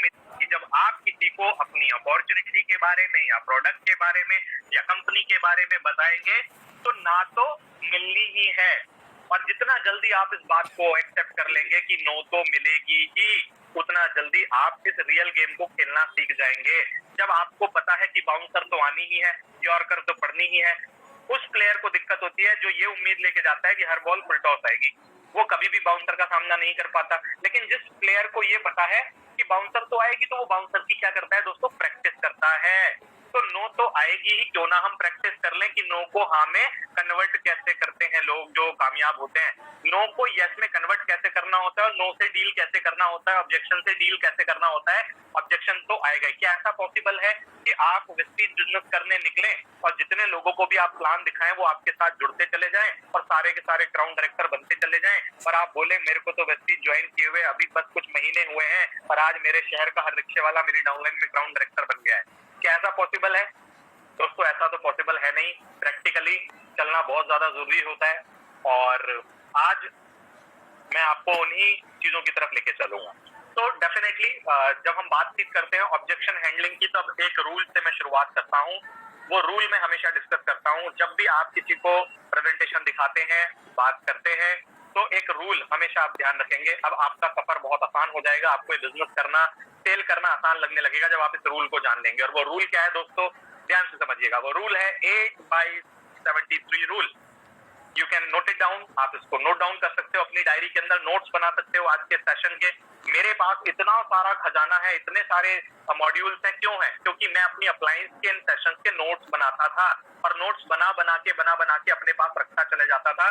मिलेगी। जब आप किसी को अपनी अपॉर्चुनिटी के बारे में या प्रोडक्ट के बारे में या कंपनी के बारे में बताएंगे तो ना तो मिलनी ही है, और जितना जल्दी आप इस बात को एक्सेप्ट कर लेंगे कि नो तो मिलेगी ही, उतना जल्दी आप इस रियल गेम को खेलना सीख जाएंगे। जब आपको पता है कि बाउंसर तो आनी ही है, यॉर्कर तो पड़नी ही है, उस प्लेयर को दिक्कत होती है जो ये उम्मीद लेके जाता है कि हर बॉल फुल टॉस आएगी। वो कभी भी बाउंसर का सामना नहीं कर पाता। लेकिन जिस प्लेयर को ये पता है कि बाउंसर तो आएगी, तो वो बाउंसर की क्या करता है दोस्तों, प्रैक्टिस करता है। तो नो तो आएगी ही, क्यों ना हम प्रैक्टिस कर लें कि नो को हाँ में कन्वर्ट कैसे करते हैं लोग जो कामयाब होते हैं, नो को यस में कन्वर्ट कैसे करना होता है, और नो से डील कैसे करना होता है, ऑब्जेक्शन से डील कैसे करना होता है। ऑब्जेक्शन तो आएगा। क्या ऐसा पॉसिबल है कि आप विस्तीर्ण बिजनेस करने निकले और जितने लोगों को भी आप प्लान दिखाएं वो आपके साथ जुड़ते चले जाएं और सारे के सारे क्राउन डायरेक्टर बनते चले जाएं, और आप बोले मेरे को तो विस्तीर्ण ज्वाइन किए हुए अभी बस कुछ महीने हुए हैं और आज मेरे शहर का हर रिक्शे वाला मेरी डाउनलाइन में क्राउन डायरेक्टर बन गया है? क्या ऐसा पॉसिबल है दोस्तों? ऐसा तो पॉसिबल है नहीं। प्रैक्टिकली चलना बहुत ज्यादा जरूरी होता है, और आज मैं आपको उन्हीं चीजों की तरफ लेके चलूंगा। तो डेफिनेटली जब हम बातचीत करते हैं ऑब्जेक्शन हैंडलिंग की, तब एक रूल से मैं शुरुआत करता हूँ। वो रूल मैं हमेशा डिस्कस करता हूँ जब भी आप किसी को प्रेजेंटेशन दिखाते हैं, बात करते हैं, तो एक रूल हमेशा आप ध्यान रखेंगे। अब आपका सफर बहुत आसान हो जाएगा, आपको बिजनेस करना, सेल करना आसान लगने लगेगा जब आप इस रूल को जान लेंगे। और वो रूल क्या है दोस्तों, ध्यान से समझिएगा। वो रूल है 8/73 rule. You can note it down. आप इसको नोट डाउन कर सकते हो, अपनी डायरी के अंदर नोट्स बना सकते हो आज के सेशन के। मेरे पास इतना सारा खजाना है, इतने सारे मॉड्यूल्स हैं। क्यों है? क्योंकि मैं अपनी अप्लायंस के इन सेशंस के नोट्स बनाता था, और नोट्स बना बना के अपने पास रखता चले जाता था।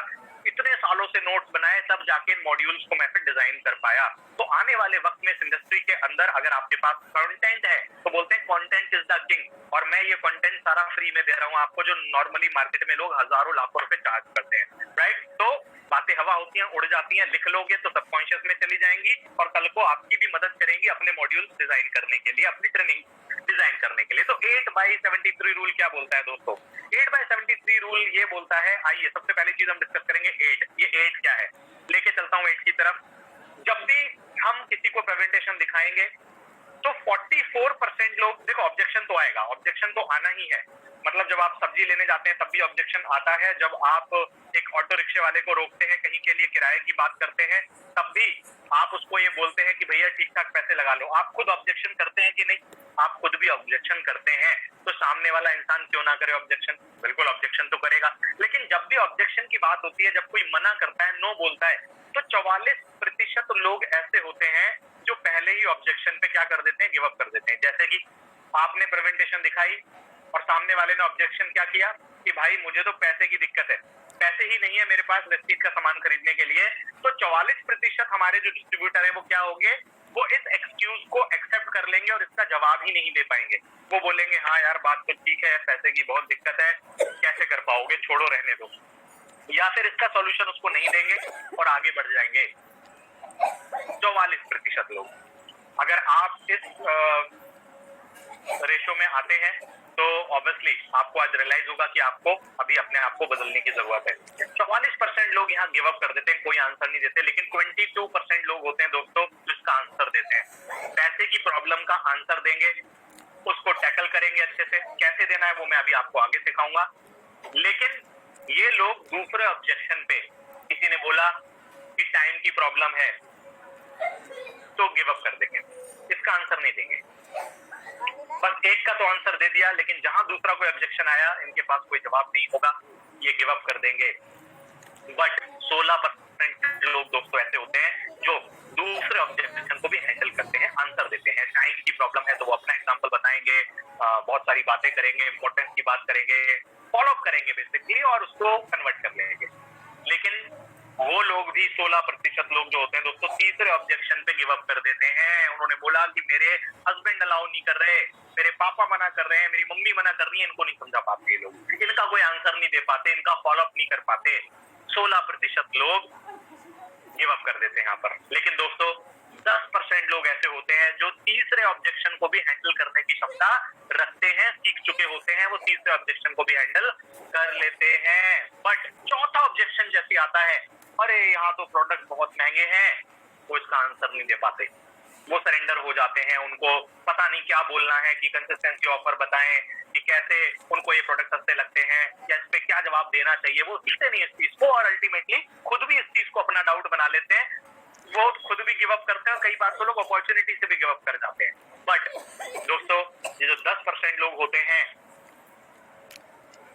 इतने सालों से नोट्स बनाए, तब जाके इन मॉड्यूल्स को मैं फिर डिजाइन कर पाया। तो आने वाले वक्त में इस इंडस्ट्री के अंदर अगर आपके पास कंटेंट है, तो बोलते हैं कंटेंट इज द किंग, और मैं ये कंटेंट सारा फ्री में दे रहा हूँ आपको, जो नॉर्मली मार्केट में लोग हजारों लाखों रुपए चार्ज करते हैं, राइट? तो बातें हवा होती हैं, उड़ जाती हैं, लिख लोगे तो सबकॉन्शियस में चली जाएंगी, और कल को आपकी भी मदद करेंगी अपने मॉड्यूल डिजाइन करने के लिए, अपनी ट्रेनिंग डिजाइन करने के लिए। तो 8/73 रूल क्या बोलता है दोस्तों? 8/73 रूल ये बोलता है, आइए सबसे पहली चीज हम डिस्कस करेंगे 8। ये 8 क्या है, लेके चलता हूँ 8 की तरफ। जब भी हम किसी को प्रेजेंटेशन दिखाएंगे तो 44% लोग, देखो ऑब्जेक्शन तो आएगा, ऑब्जेक्शन तो आना ही है। मतलब जब आप सब्जी लेने जाते हैं तब भी ऑब्जेक्शन आता है, जब आप एक ऑटो रिक्शे वाले को रोकते हैं, कहीं के लिए किराए की बात करते हैं, तब भी आप उसको ये बोलते हैं कि भैया ठीक ठाक पैसे लगा लो। आप खुद ऑब्जेक्शन करते हैं कि नहीं? आप खुद भी ऑब्जेक्शन करते हैं, तो सामने वाला इंसान क्यों ना करे ऑब्जेक्शन? बिल्कुल ऑब्जेक्शन तो करेगा। लेकिन जब भी ऑब्जेक्शन की बात होती है, जब कोई मना करता है, नो बोलता है, तो 44% लोग ऐसे होते हैं जो पहले ही ऑब्जेक्शन पे क्या कर देते हैं, गिव अप कर देते हैं। जैसे कि आपने प्रेजेंटेशन दिखाई और सामने वाले ने ऑब्जेक्शन क्या किया कि भाई मुझे तो पैसे की दिक्कत है, पैसे ही नहीं है मेरे पास वेस्टीज का सामान खरीदने के लिए। तो 44% हमारे जो डिस्ट्रीब्यूटर है वो क्या होंगे, वो इस एक्सक्यूज को एक्सेप्ट कर लेंगे और इसका जवाब ही नहीं दे पाएंगे। वो बोलेंगे हाँ यार बात तो ठीक है, पैसे की बहुत दिक्कत है, कैसे कर पाओगे, छोड़ो रहने दो, या फिर इसका सॉल्यूशन उसको नहीं देंगे और आगे बढ़ जाएंगे। 44% लोग। अगर आप इस रेशो में आते हैं तो ऑब्वियसली आपको आज रियलाइज होगा कि आपको अभी अपने आप को बदलने की जरूरत है। 44% लोग यहाँ गिव अप कर देते हैं, कोई आंसर नहीं देते, लेकिन 22% लोग होते हैं दोस्तों जो इसका आंसर देते हैं, पैसे की प्रॉब्लम का आंसर देंगे, उसको टैकल करेंगे अच्छे से। कैसे देना है वो मैं अभी आपको आगे सिखाऊंगा। लेकिन ये लोग दूसरे ऑब्जेक्शन पे, किसी ने बोला कि टाइम की प्रॉब्लम है, तो गिव अप कर देंगे, इसका आंसर नहीं देंगे। बस एक का तो आंसर दे दिया, लेकिन जहां दूसरा कोई ऑब्जेक्शन आया, इनके पास कोई जवाब नहीं होगा, ये गिव अप कर देंगे। बट 16% लोग दोस्तों ऐसे होते हैं जो दूसरे ऑब्जेक्शन को भी हैंडल करते हैं, आंसर देते हैं। टाइम की प्रॉब्लम है तो वो अपना एग्जांपल बताएंगे, बहुत सारी बातें करेंगे, इंपॉर्टेंस की बात करेंगे, फॉलो अप करेंगे बेसिकली, और उसको कन्वर्ट कर लेंगे। लेकिन वो लोग भी 16% लोग जो होते हैं दोस्तों तीसरे ऑब्जेक्शन पे गिव अप कर देते हैं। उन्होंने बोला कि मेरे हस्बैंड अलाउ नहीं कर रहे, मेरे पापा मना कर रहे हैं, मेरी मम्मी मना कर रही है, इनको नहीं समझा पाते, ये लोग इनका कोई आंसर नहीं दे पाते, इनका फॉलो अप नहीं कर पाते। 16% लोग गिव अप कर देते हैं यहाँ पर। लेकिन दोस्तों 10% लोग ऐसे होते हैं जो तीसरे ऑब्जेक्शन को भी हैंडल करने की क्षमता रखते हैं, सीख चुके होते हैं, वो तीसरे ऑब्जेक्शन को भी हैंडल कर लेते हैं। बट चौथा ऑब्जेक्शन जैसे आता है, अरे यहाँ तो प्रोडक्ट बहुत महंगे हैं, वो इसका आंसर नहीं दे पाते। वो सरेंडर हो जाते हैं, उनको पता नहीं क्या बोलना है, कि कंसिस्टेंसी ऑफर बताएं, कि कैसे उनको ये प्रोडक्ट सस्ते लगते हैं, या इस पे क्या जवाब देना चाहिए, वो सीखते नहीं इस चीज को, और अल्टीमेटली खुद भी इस चीज को अपना डाउट बना लेते हैं, वो खुद भी गिव अप करते हैं, और कई बार तो लोग अपॉर्चुनिटी से भी गिव अप कर जाते हैं। बट दोस्तों, ये जो 10% लोग होते हैं,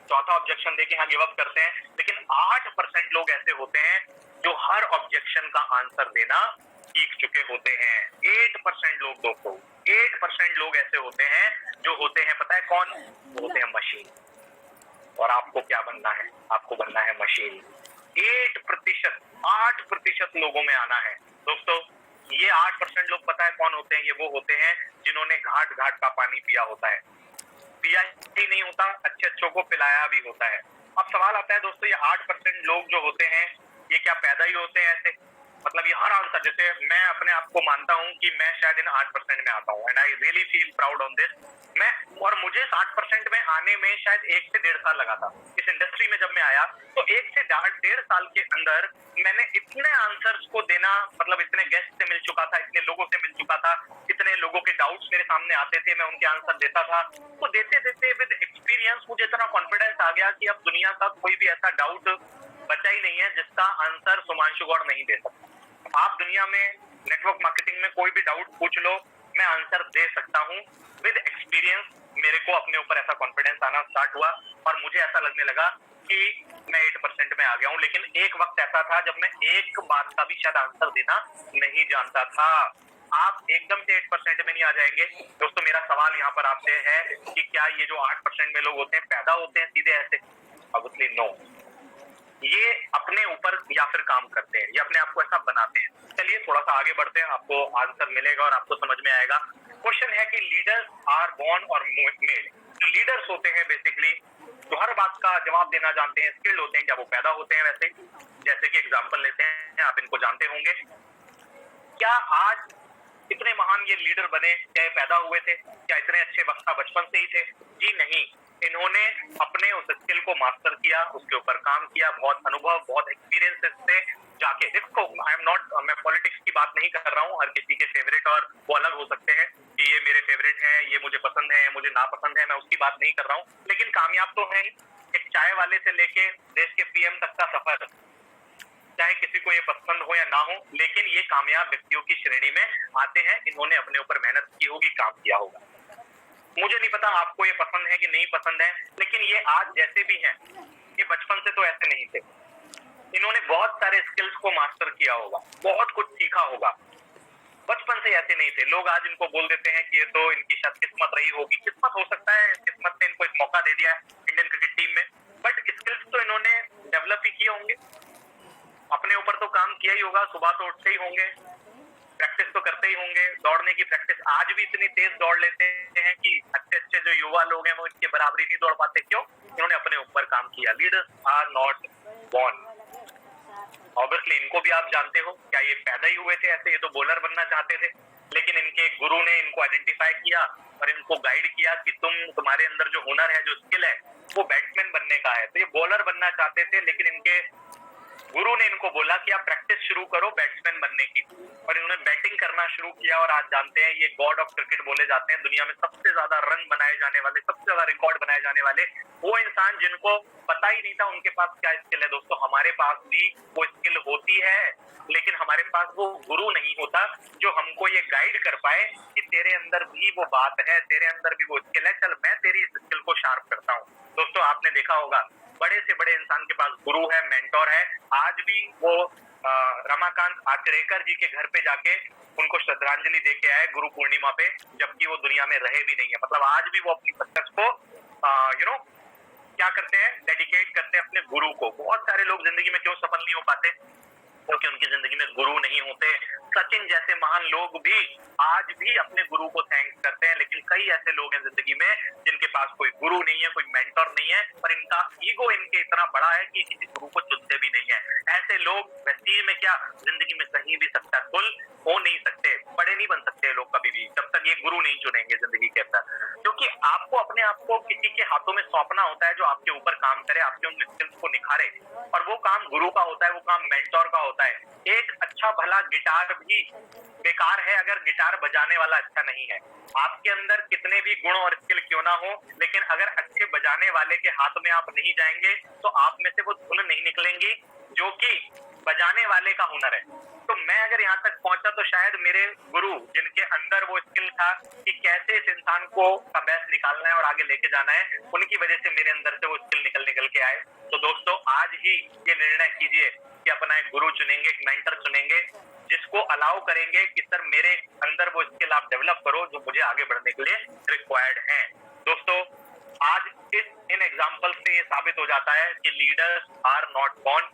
चौथा ऑब्जेक्शन देके हाँ गिव अप करते हैं, लेकिन 8% लोग ऐसे होते हैं जो हर ऑब्जेक्शन का आंसर देना सीख चुके होते हैं। 8% लोग दोस्तों, 8% लोग ऐसे होते हैं जो होते हैं, पता है कौन? वो होते हैं मशीन। और आपको क्या बनना है? आपको बनना है मशीन। 8% लोगों में आना है दोस्तों। ये 8% लोग पता है कौन होते हैं? ये वो होते हैं जिन्होंने घाट घाट का पानी पिया होता है, पिया ही नहीं होता, अच्छे अच्छों को पिलाया भी होता है। अब सवाल आता है दोस्तों, ये 8% लोग जो होते हैं, ये क्या पैदा ही होते हैं ऐसे? मतलब ये हर आंसर, जैसे मैं अपने आप को मानता हूं कि मैं शायद इन 8% में आता हूं, and I really feel proud on this. मैं, और मुझे 60% में आने में शायद 1 से 1.5 साल लगा था। इस इंडस्ट्री में जब मैं आया तो 1 से 1.5 साल के अंदर मैंने इतने आंसर्स को देना, मतलब इतने गेस्ट से मिल चुका था, इतने लोगों से मिल चुका था, इतने लोगों के डाउट्स मेरे सामने आते थे, मैं उनके आंसर देता था। तो देते देते विद एक्सपीरियंस मुझे इतना कॉन्फिडेंस आ गया कि अब दुनिया का कोई भी ऐसा डाउट बचा ही नहीं है जिसका आंसर सुमांशु गौड़ नहीं दे सकता। आप दुनिया में नेटवर्क मार्केटिंग में कोई भी डाउट पूछ लो, मैं आंसर दे सकता हूँ। विद एक्सपीरियंस मेरे को अपने ऊपर ऐसा कॉन्फिडेंस आना स्टार्ट हुआ, और मुझे ऐसा लगने लगा कि मैं 8% में आ गया हूँ। लेकिन एक वक्त ऐसा था जब मैं एक बात का भी शायद आंसर देना नहीं जानता था। आप एकदम से 8% में नहीं आ जाएंगे दोस्तों। मेरा सवाल यहाँ पर आपसे है कि क्या ये जो 8% में लोग होते हैं पैदा होते हैं सीधे ऐसे? Obviously no. ये अपने ऊपर या फिर काम करते हैं, ये अपने आप को ऐसा बनाते हैं। चलिए थोड़ा सा आगे बढ़ते हैं, आपको आंसर मिलेगा और आपको समझ में आएगा। क्वेश्चन है कि लीडर्स आर बोर्न और मेड। जो लीडर्स होते हैं बेसिकली, जो हर बात का जवाब देना जानते हैं, स्किल्ड होते हैं, क्या वो पैदा होते हैं वैसे? जैसे कि एग्जांपल लेते हैं, आप इनको जानते होंगे। क्या आज इतने महान ये लीडर बने, क्या ये पैदा हुए थे? क्या इतने अच्छे वक्ता बचपन से ही थे? जी नहीं। इन्होंने अपने उस स्किल को मास्टर किया, उसके ऊपर काम किया, बहुत अनुभव, बहुत एक्सपीरियंस से जाके। देखो, आई एम नॉट, मैं पॉलिटिक्स की बात नहीं कर रहा हूँ। हर किसी के फेवरेट और वो अलग हो सकते हैं कि ये मेरे फेवरेट हैं, ये मुझे पसंद है, मुझे नापसंद है, मैं उसकी बात नहीं कर रहा हूँ। लेकिन कामयाब तो है ही। एक चाय वाले से लेके देश के पीएम तक का सफर, चाहे किसी को ये पसंद हो या ना हो, लेकिन ये कामयाब व्यक्तियों की श्रेणी में आते हैं। इन्होंने अपने ऊपर मेहनत की होगी, काम किया होगा। मुझे नहीं पता आपको ये पसंद है कि नहीं पसंद है, लेकिन ये आज जैसे भी हैं, ये बचपन से तो ऐसे नहीं थे। इन्होंने बहुत सारे स्किल्स को मास्टर किया होगा, बहुत कुछ सीखा होगा। बचपन से ऐसे नहीं थे। लोग आज इनको बोल देते हैं कि ये तो इनकी शायद किस्मत रही होगी। किस्मत हो सकता है, किस्मत ने इनको एक मौका दे दिया इंडियन क्रिकेट टीम में, बट स्किल्स तो इन्होंने डेवलप ही किए होंगे, अपने ऊपर तो काम किया ही होगा। सुबह तो उठते ही होंगे, प्रैक्टिस तो करते ही होंगे। दौड़ने की प्रैक्टिस आज भी इतनी तेज दौड़ लेते हैं कि अच्छे अच्छे जो युवा लोग हैं वो इनके बराबरी नहीं दौड़ पाते। क्यों? इन्होंने अपने ऊपर काम किया। Leaders are not born. Obviously इनको भी आप जानते हो, क्या ये पैदा ही हुए थे ऐसे? ये तो बॉलर बनना चाहते थे, लेकिन इनके गुरु ने इनको आइडेंटिफाई किया और इनको गाइड किया कि तुम्हारे अंदर जो हुनर है, जो स्किल है, वो बैट्समैन बनने का है। तो ये बॉलर बनना चाहते थे, लेकिन इनके गुरु ने इनको बोला कि आप प्रैक्टिस शुरू करो बैट्समैन बनने की, और इन्होंने बैटिंग करना शुरू किया। और आज जानते हैं ये गॉड ऑफ क्रिकेट बोले जाते हैं। दुनिया में सबसे ज्यादा रन बनाए जाने वाले, सबसे ज्यादा रिकॉर्ड बनाए जाने वाले वो इंसान जिनको पता ही नहीं था उनके पास क्या स्किल है। दोस्तों, हमारे पास भी वो स्किल होती है, लेकिन हमारे पास वो गुरु नहीं होता जो हमको ये गाइड कर पाए कि तेरे अंदर भी वो बात है, तेरे अंदर भी वो स्किल है, चल मैं तेरी इस स्किल को शार्प करता हूँ। दोस्तों, आपने देखा होगा बड़े से बड़े इंसान के पास गुरु है, मेंटोर है। आज भी वो रमाकांत आचरेकर जी के घर पे जाके उनको श्रद्धांजलि देके आए गुरु पूर्णिमा पे, जबकि वो दुनिया में रहे भी नहीं है। मतलब आज भी वो अपनी सक्सेस को क्या करते हैं, डेडिकेट करते हैं अपने गुरु को। बहुत सारे लोग जिंदगी में क्यों सफल नहीं हो पाते? क्योंकि उनकी जिंदगी में गुरु नहीं होते। सचिन जैसे महान लोग भी आज भी अपने गुरु को थैंक्स करते हैं, लेकिन कई ऐसे लोग हैं जिंदगी में जिनके पास कोई गुरु नहीं है, कोई मेंटर नहीं है, और इनका ईगो इनके इतना बड़ा है कि किसी गुरु को चुनते भी नहीं है। ऐसे लोग वैसे में क्या जिंदगी में कहीं भी सक्सेसफुल हो नहीं सकते, बड़े नहीं बन सकते लोग कभी भी, जब तक ये गुरु नहीं चुनेंगे जिंदगी के अंदर। क्योंकि क्योंकि आपको अपने आप को किसी के हाथों में सौंपना होता है जो आपके ऊपर काम करे, आपके उन स्किल्स को निखारे, और वो काम गुरु का होता है, वो काम मेंटोर का होता है। एक अच्छा भला गिटार भी बेकार है अगर गिटार बजाने वाला अच्छा नहीं है। आपके अंदर कितने भी गुण और स्किल क्यों ना हो, लेकिन अगर अच्छे बजाने वाले के हाथ में आप नहीं जाएंगे तो आप में से वो धुन नहीं निकलेंगी जो कि बजाने वाले का हुनर है। तो मैं अगर यहाँ तक पहुंचा तो शायद मेरे गुरु, जिनके अंदर वो स्किल था कि कैसे इस इंसान को का बेस्ट निकालना है और आगे लेके जाना है, उनकी वजह से मेरे अंदर से वो स्किल निकल के आए। तो दोस्तों, आज ही ये निर्णय कीजिए कि अपना एक गुरु चुनेंगे, एक मेंटर चुनेंगे, जिसको अलाउ करेंगे कि सर मेरे अंदर वो स्किल आप डेवलप करो जो मुझे आगे बढ़ने के लिए रिक्वायर्ड है। दोस्तों, आज इन एग्जाम्पल से ये साबित हो जाता है कि leaders are not born,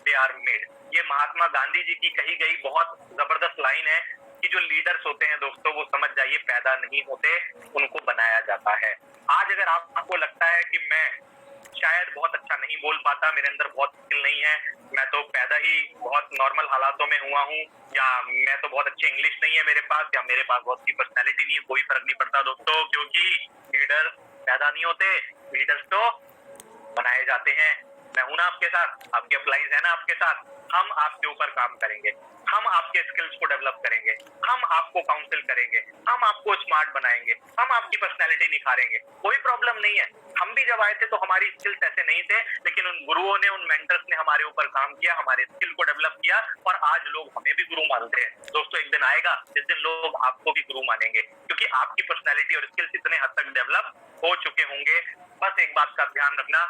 they are made. ये महात्मा गांधी जी की कही गई बहुत जबरदस्त लाइन है कि जो लीडर्स होते हैं दोस्तों, वो समझ जाइए पैदा नहीं होते, उनको बनाया जाता है। आज अगर आपको लगता है कि मैं शायद बहुत अच्छा नहीं बोल पाता, मेरे अंदर बहुत स्किल नहीं है, मैं तो पैदा ही बहुत नॉर्मल हालातों में हुआ हूँ, या मैं तो बहुत अच्छी इंग्लिश नहीं है मेरे पास, या मेरे पास बहुत अच्छी पर्सनैलिटी नहीं है, कोई फर्क नहीं पड़ता दोस्तों, क्योंकि लीडर्स पैदा नहीं होते, लीडर्स तो बनाए जाते हैं। मैं हूं ना आपके साथ, आपके अप्लाइज है ना आपके साथ। हम आपके ऊपर काम करेंगे, हम आपके स्किल्स को डेवलप करेंगे, हम आपको काउंसिल करेंगे, हम आपको स्मार्ट बनाएंगे, हम आपकी पर्सनैलिटी निखारेंगे, कोई प्रॉब्लम नहीं है। हम भी जब आए थे तो हमारी स्किल्स ऐसे नहीं थे, लेकिन उन गुरुओं ने, उन मेंटर्स ने हमारे ऊपर काम किया, हमारे स्किल को डेवलप किया, और आज लोग हमें भी गुरु मानते हैं। दोस्तों, एक दिन आएगा जिस दिन लोग आपको भी गुरु मानेंगे, क्योंकि आपकी पर्सनैलिटी और स्किल्स इतने हद तक डेवलप हो चुके होंगे। बस एक बात का ध्यान रखना,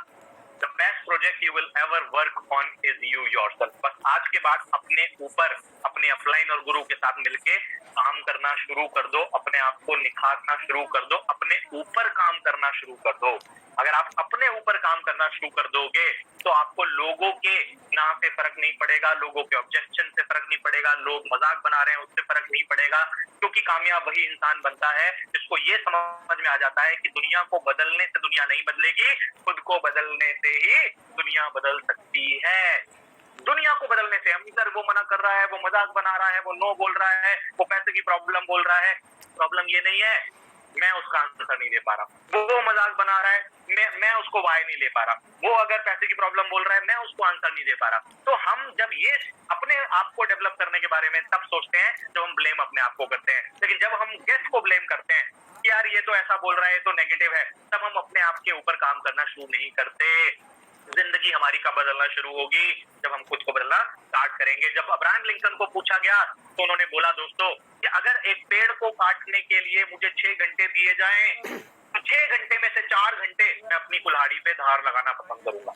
The best project you will ever work on is you yourself। बस आज के बाद अपने ऊपर, अपने अपलाइन और गुरु के साथ मिलके काम करना शुरू कर दो, अपने आप को निखारना शुरू कर दो, अपने ऊपर काम करना शुरू कर दो। अगर आप अपने ऊपर काम करना शुरू कर दोगे तो आपको लोगों के ना से फर्क नहीं पड़ेगा, लोगों के ऑब्जेक्शन से फर्क नहीं पड़ेगा, लोग मजाक बना रहे हैं उससे फर्क नहीं पड़ेगा, क्योंकि कामयाब वही इंसान बनता है जिसको ये समझ में आ जाता है कि दुनिया को बदलने से दुनिया नहीं बदलेगी, खुद को बदलने से ही दुनिया बदल सकती है। दुनिया को बदलने से, हम सर वो मना कर रहा है, वो मजाक बना रहा है, वो नो बोल रहा है, वो पैसे की प्रॉब्लम बोल रहा है, प्रॉब्लम ये नहीं है मैं उसका आंसर नहीं दे पा रहा, वो मजाक बना रहा है, मैं उसको वाय नहीं ले पा रहा, वो अगर पैसे की प्रॉब्लम बोल रहा है मैं उसको आंसर नहीं दे पा रहा। तो हम जब ये अपने आप को डेवलप करने के बारे में तब सोचते हैं जब हम ब्लेम अपने आप को करते हैं, लेकिन जब हम गेस्ट को ब्लेम करते हैं कि यार ये तो ऐसा बोल रहा है, ये तो नेगेटिव है, तब हम अपने आप के ऊपर काम करना शुरू नहीं करते। जिंदगी हमारी कब बदलना शुरू होगी? जब हम खुद को बदलना स्टार्ट करेंगे। जब अब्राहम लिंकन को पूछा गया तो उन्होंने बोला दोस्तों कि अगर एक पेड़ को काटने के लिए मुझे 6 घंटे दिए जाएं तो 6 घंटे में से 4 घंटे मैं अपनी कुल्हाड़ी पे धार लगाना पसंद करूंगा।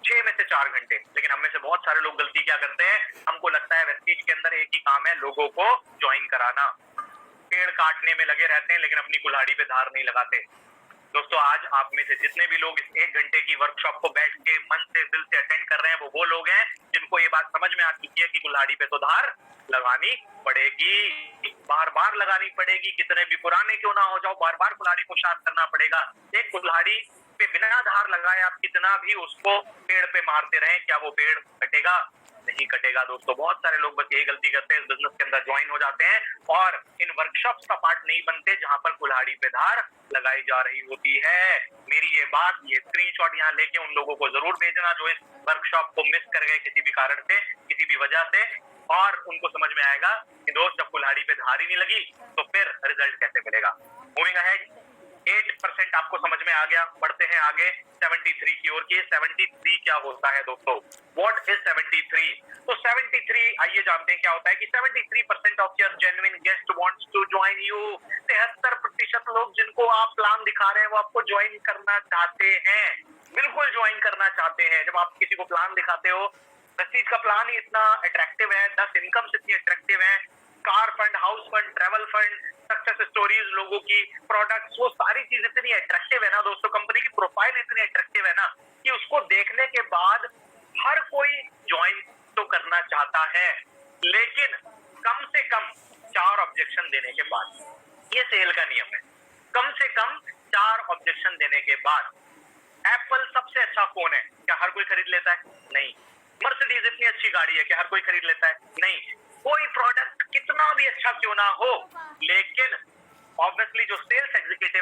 6 में से 4 घंटे। लेकिन हम में से बहुत सारे लोग गलती क्या करते हैं, हमको लगता है वेस्टीज के अंदर एक ही काम है, लोगों को ज्वाइन कराना। पेड़ काटने में लगे रहते हैं लेकिन अपनी कुल्हाड़ी पे धार नहीं लगाते। दोस्तों, आज आप में से जितने भी लोग इस 1 घंटे की वर्कशॉप को बैठ के मन से, दिल से अटेंड कर रहे हैं, वो लोग हैं जिनको ये बात समझ में आ चुकी है कि कुल्हाड़ी पे तो धार लगानी पड़ेगी, बार बार लगानी पड़ेगी, कितने भी पुराने क्यों ना हो जाओ, बार बार कुल्हाड़ी को शार्प करना पड़ेगा। एक कुल्हाड़ी पे बिना धार लगाए आप कितना भी उसको पेड़ पे मारते रहें, क्या वो पेड़ कटेगा? नहीं कटेगा। दोस्तों, बहुत सारे लोग बस यही गलती करते हैं, इस बिजनेस के अंदर ज्वाइन हो जाते हैं और इन वर्कशॉप्स का पार्ट नहीं बनते जहां पर कुल्हाड़ी पे धार लगाई जा रही होती है। मेरी ये बात, ये स्क्रीनशॉट यहाँ लेके उन लोगों को जरूर भेजना जो इस वर्कशॉप को मिस कर गए किसी भी कारण से, किसी भी वजह से, और उनको समझ में आएगा कि दोस्त जब कुल्हाड़ी पे धार ही नहीं लगी तो फिर रिजल्ट कैसे मिलेगा। मूविंग अहेड, 8% आपको समझ में आ गया। बढ़ते हैं आगे 73 की ओर। 73 क्या होता है दोस्तों? What is 73? तो 73 आइए जानते हैं क्या होता है कि 73% of your genuine guest wants to join you. 73% लोग जिनको आप प्लान दिखा रहे हैं वो आपको ज्वाइन करना चाहते हैं, बिल्कुल ज्वाइन करना चाहते हैं। जब आप किसी को प्लान दिखाते हो, प्रेस्टीज का प्लान ही इतना अट्रैक्टिव है, 10 इनकम इतनी अट्रैक्टिव है, car fund, house fund, travel fund, success stories लोगों की, प्रोडक्ट्स, वो सारी चीज इतनी अट्रैक्टिव है ना दोस्तों, कंपनी की प्रोफाइल इतनी अट्रैक्टिव है ना कि उसको देखने के बाद हर कोई ज्वाइन तो करना चाहता है, लेकिन कम से कम 4 ऑब्जेक्शन देने के बाद। ये सेल का नियम है, कम से कम 4 ऑब्जेक्शन देने के बाद। एप्पल सबसे अच्छा फोन है, क्या हर कोई खरीद लेता है? नहीं। मर्सिडीज इतनी अच्छी गाड़ी है, क्या हर कोई खरीद लेता है? नहीं। कोई प्रोडक्ट कितना भी अच्छा क्यों ना हो, लेकिन ऑब्वियसली जो सेल्स एग्जीक्यूटिव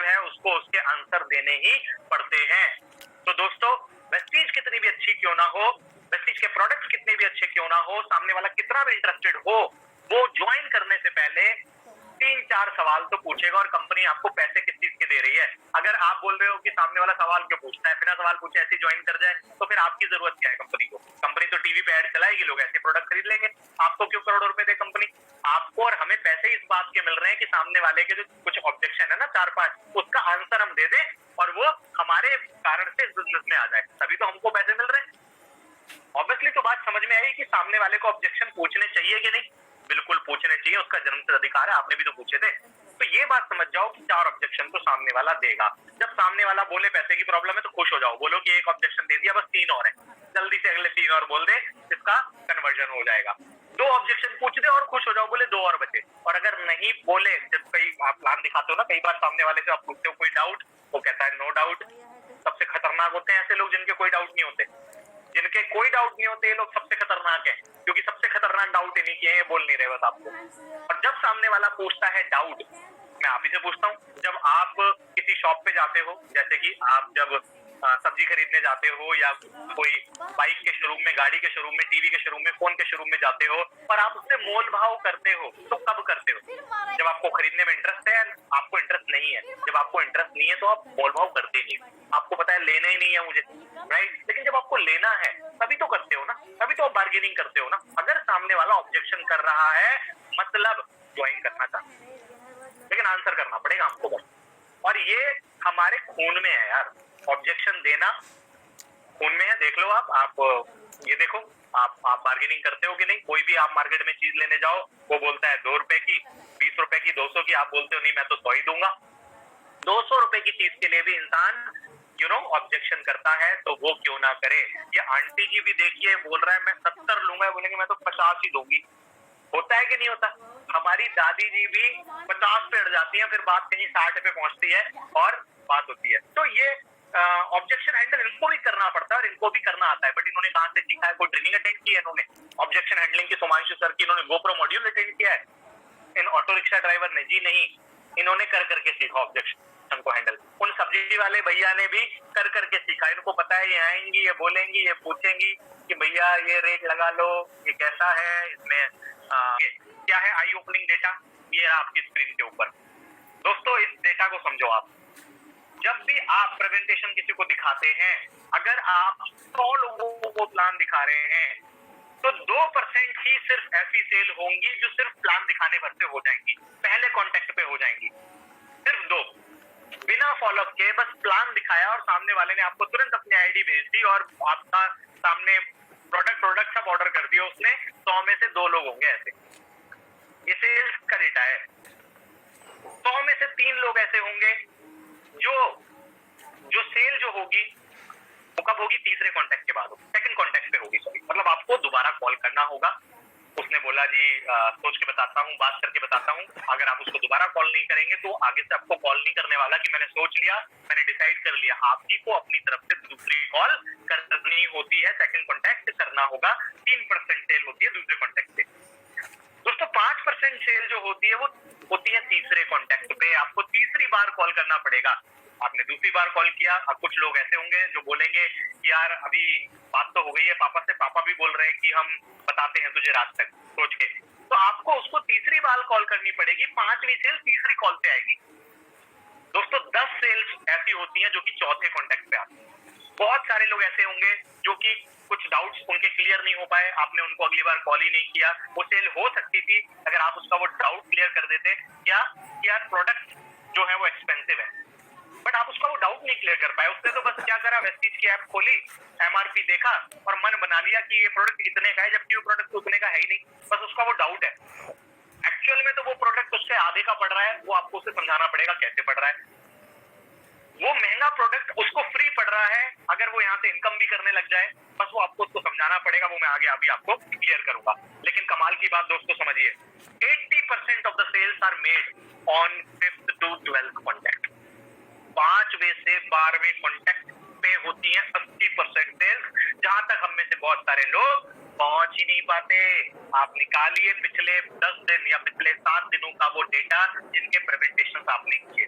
आंसर देने ही पड़ते हैं। तो दोस्तों, वेस्टीज कितनी भी अच्छी क्यों ना हो, वेस्टीज के प्रोडक्ट्स कितने भी अच्छे क्यों ना हो, सामने वाला कितना भी इंटरेस्टेड हो, वो ज्वाइन करने से पहले 3-4 सवाल तो पूछेगा। और कंपनी आपको पैसे किस चीज के दे रही है? अगर आप बोल रहे हो कि सामने वाला सवाल क्यों पूछता है, बिना सवाल पूछे ऐसे ज्वाइन कर जाए, तो फिर आपकी जरूरत क्या है कंपनी को? कंपनी तो टीवी पे ऐड चलाएगी, लोग ऐसे प्रोडक्ट खरीद लेंगे। आपको क्यों करोड़ों रुपए दे कंपनी? आपको और हमें पैसे इस बात के मिल रहे हैं कि सामने वाले के जो कुछ ऑब्जेक्शन है ना 4-5, उसका आंसर हम दे दें और वो हमारे कारण से इस बिजनेस में आ जाए, तभी तो हमको पैसे मिल रहे हैं। ऑब्वियसली तो बात समझ में आई कि सामने वाले को ऑब्जेक्शन पूछने चाहिए कि नहीं? बिल्कुल पूछने चाहिए, उसका जन्मसिद्ध अधिकार है, आपने भी तो पूछे थे। तो ये बात समझ जाओ कि 4 ऑब्जेक्शन तो सामने वाला देगा। जब सामने वाला बोले पैसे की प्रॉब्लम है तो खुश हो जाओ, बोलो कि एक ऑब्जेक्शन दे दिया, बस 3 और है, जल्दी से अगले 3 और बोल दे, इसका कन्वर्जन हो जाएगा। 2 ऑब्जेक्शन पूछ दे और खुश हो जाओ, बोले 2 और बचे। और अगर नहीं बोले, जब कई आप प्लान दिखाते हो ना, कई बार सामने वाले से आप पूछते हो कोई डाउट, वो कहता है नो डाउट। सबसे खतरनाक होते हैं ऐसे लोग जिनके कोई डाउट नहीं होते। जिनके कोई डाउट नहीं होते, ये लोग सबसे खतरनाक है, क्योंकि सबसे खतरनाक डाउट इन्हीं के हैं, ये बोल नहीं रहे बस आपको। और जब सामने वाला पूछता है डाउट, मैं आप ही से पूछता हूँ, जब आप किसी शॉप पे जाते हो, जैसे कि आप जब सब्जी खरीदने जाते हो या कोई बाइक के शोरूम में, गाड़ी के शोरूम में, टीवी के शोरूम में, फोन के शोरूम में जाते हो और आप उससे मोल भाव करते हो, तो कब करते हो? जब आपको खरीदने में इंटरेस्ट है, आपको इंटरेस्ट नहीं है। जब आपको इंटरेस्ट नहीं है तो आप मोल भाव करते नहीं, आपको पता है लेना ही नहीं है मुझे, राइट? लेकिन जब आपको लेना है तभी तो करते हो ना, तभी तो आप बार्गेनिंग करते हो ना। अगर सामने वाला ऑब्जेक्शन कर रहा है, मतलब ज्वाइन करना चाहते, लेकिन आंसर करना पड़ेगा आपको बस। और ये हमारे खून में है यार, ऑब्जेक्शन देना खून में है। देख लो आप ये देखो, आप बार्गेनिंग करते हो कि नहीं? कोई भी आप मार्केट में चीज लेने जाओ, वो बोलता है 2 रुपए की, 20 रुपए की, 200 की, आप बोलते हो नहीं मैं तो 100 ही दूंगा। 200 रुपए की चीज के लिए भी इंसान ऑब्जेक्शन करता है, तो वो क्यों ना करे। ये आंटी जी भी देखिए, बोल रहा है मैं 70 लूंगा, बोलेंगे मैं तो 50 ही दूंगी। होता है कि नहीं होता? हमारी दादी जी भी 50 पे अड़ जाती है, फिर बात कहीं 60 पे पहुंचती है और बात होती है। तो ये ऑब्जेक्शन हैंडल इनको भी करना पड़ता है और इनको भी करना आता है। बट इन्होंने कहां से सीखा है? कोई ट्रेनिंग अटेंड की है इन्होंने ऑब्जेक्शन हैंडलिंग की? सोमांशु सर की इन्होंने गोप्रो मॉड्यूल अटेंड किया है इन ऑटो रिक्शा ड्राइवर ने? जी नहीं, इन्होंने कर करके सीखा ऑब्जेक्शन को हैंडल। उन सब्जी वाले भैया ने भी कर करके सीखा। इनको पता है ये आएंगी, ये बोलेंगी, ये पूछेंगी कि भैया ये रेट लगा लो, ये कैसा है, इसमें क्या है आई ओपनिंग डेटा, ये आपकी स्क्रीन के ऊपर। दोस्तों इस डेटा को समझो आप। जब भी आप प्रेजेंटेशन किसी को दिखाते हैं, अगर आप 100 लोगों को प्लान दिखा रहे हैं, तो 2% ही सिर्फ ऐसी सेल होंगी जो सिर्फ प्लान दिखाने भर से हो जाएंगी, पहले कॉन्टेक्ट पे हो जाएंगी। सिर्फ 2, बिना फॉलोअप के बस प्लान दिखाया और सामने वाले ने आपको तुरंत अपनी आईडी भेज दी और आपका सामने प्रोडक्ट सब ऑर्डर कर दिया उसने। 100 में से 2 लोग होंगे ऐसे। ये सेल्स का डेटा है। 100 में से 3 लोग ऐसे होंगे जो सेल जो होगी वो कब होगी? तीसरे कॉन्टेक्ट के बाद होगी, सेकंड कॉन्टेक्ट पे होगी, सॉरी। मतलब आपको दोबारा कॉल करना होगा। उसने बोला जी सोच के बताता हूँ, बात करके बताता हूँ। अगर आप उसको दोबारा कॉल नहीं करेंगे तो आगे से आपको कॉल नहीं करने वाला कि मैंने सोच लिया, मैंने डिसाइड कर लिया। आप ही को अपनी तरफ से दूसरी कॉल करनी होती है, सेकंड कॉन्टेक्ट करना होगा। 3% सेल होती है दूसरे कॉन्टेक्ट पे। दोस्तों 5% सेल जो होती है वो होती है तीसरे कॉन्टेक्ट पे। आपको तीसरी बार कॉल करना पड़ेगा। आपने दूसरी बार कॉल किया, अब कुछ लोग ऐसे होंगे जो बोलेंगे यार अभी बात तो हो गई है पापा से, पापा भी बोल रहे हैं कि हम बताते हैं तुझे रात तक, सोच के। तो आपको उसको तीसरी बार कॉल करनी पड़ेगी। 5वीं सेल तीसरी कॉल से आएगी। दोस्तों 10 सेल्स ऐसी होती हैं जो कि चौथे कॉन्टेक्ट पे आती है। बहुत सारे लोग ऐसे होंगे जो कि कुछ डाउट्स उनके क्लियर नहीं हो पाए, आपने उनको अगली बार कॉल ही नहीं किया। वो सेल हो सकती थी अगर आप उसका वो डाउट क्लियर कर देते। क्या यार प्रोडक्ट जो है वो एक्सपेंसिव है, बट आप उसका वो डाउट नहीं क्लियर कर पाए। उसने तो बस क्या करा, वेस्टीज की ऐप खोली, एमआरपी देखा और मन बना लिया कि ये प्रोडक्ट इतने का है, जबकि वो प्रोडक्ट उतने का है ही नहीं। बस उसका वो डाउट है। एक्चुअल में तो वो प्रोडक्ट उससे आधे का पड़ रहा है। वो आपको उसे समझाना पड़ेगा कैसे पड़ रहा है। वो महंगा प्रोडक्ट उसको फ्री पड़ रहा है। अगर वो यहाँ से इनकम भी करने लग जाए, बस वो आपको उसको समझाना पड़ेगा। वो मैं आगे अभी आपको क्लियर करूंगा। लेकिन कमाल की बात दोस्तों समझिए, 80% of the sales are made on 5th to 12th contact. 5वें से 12वें कॉन्टेक्ट पे होती है 80% सेल्स, जहां तक हम में से बहुत सारे लोग पहुंच ही नहीं पाते। आप निकालिए पिछले 10 दिन या पिछले 7 दिनों का वो डेटा जिनके प्रेजेंटेशन आपने किए।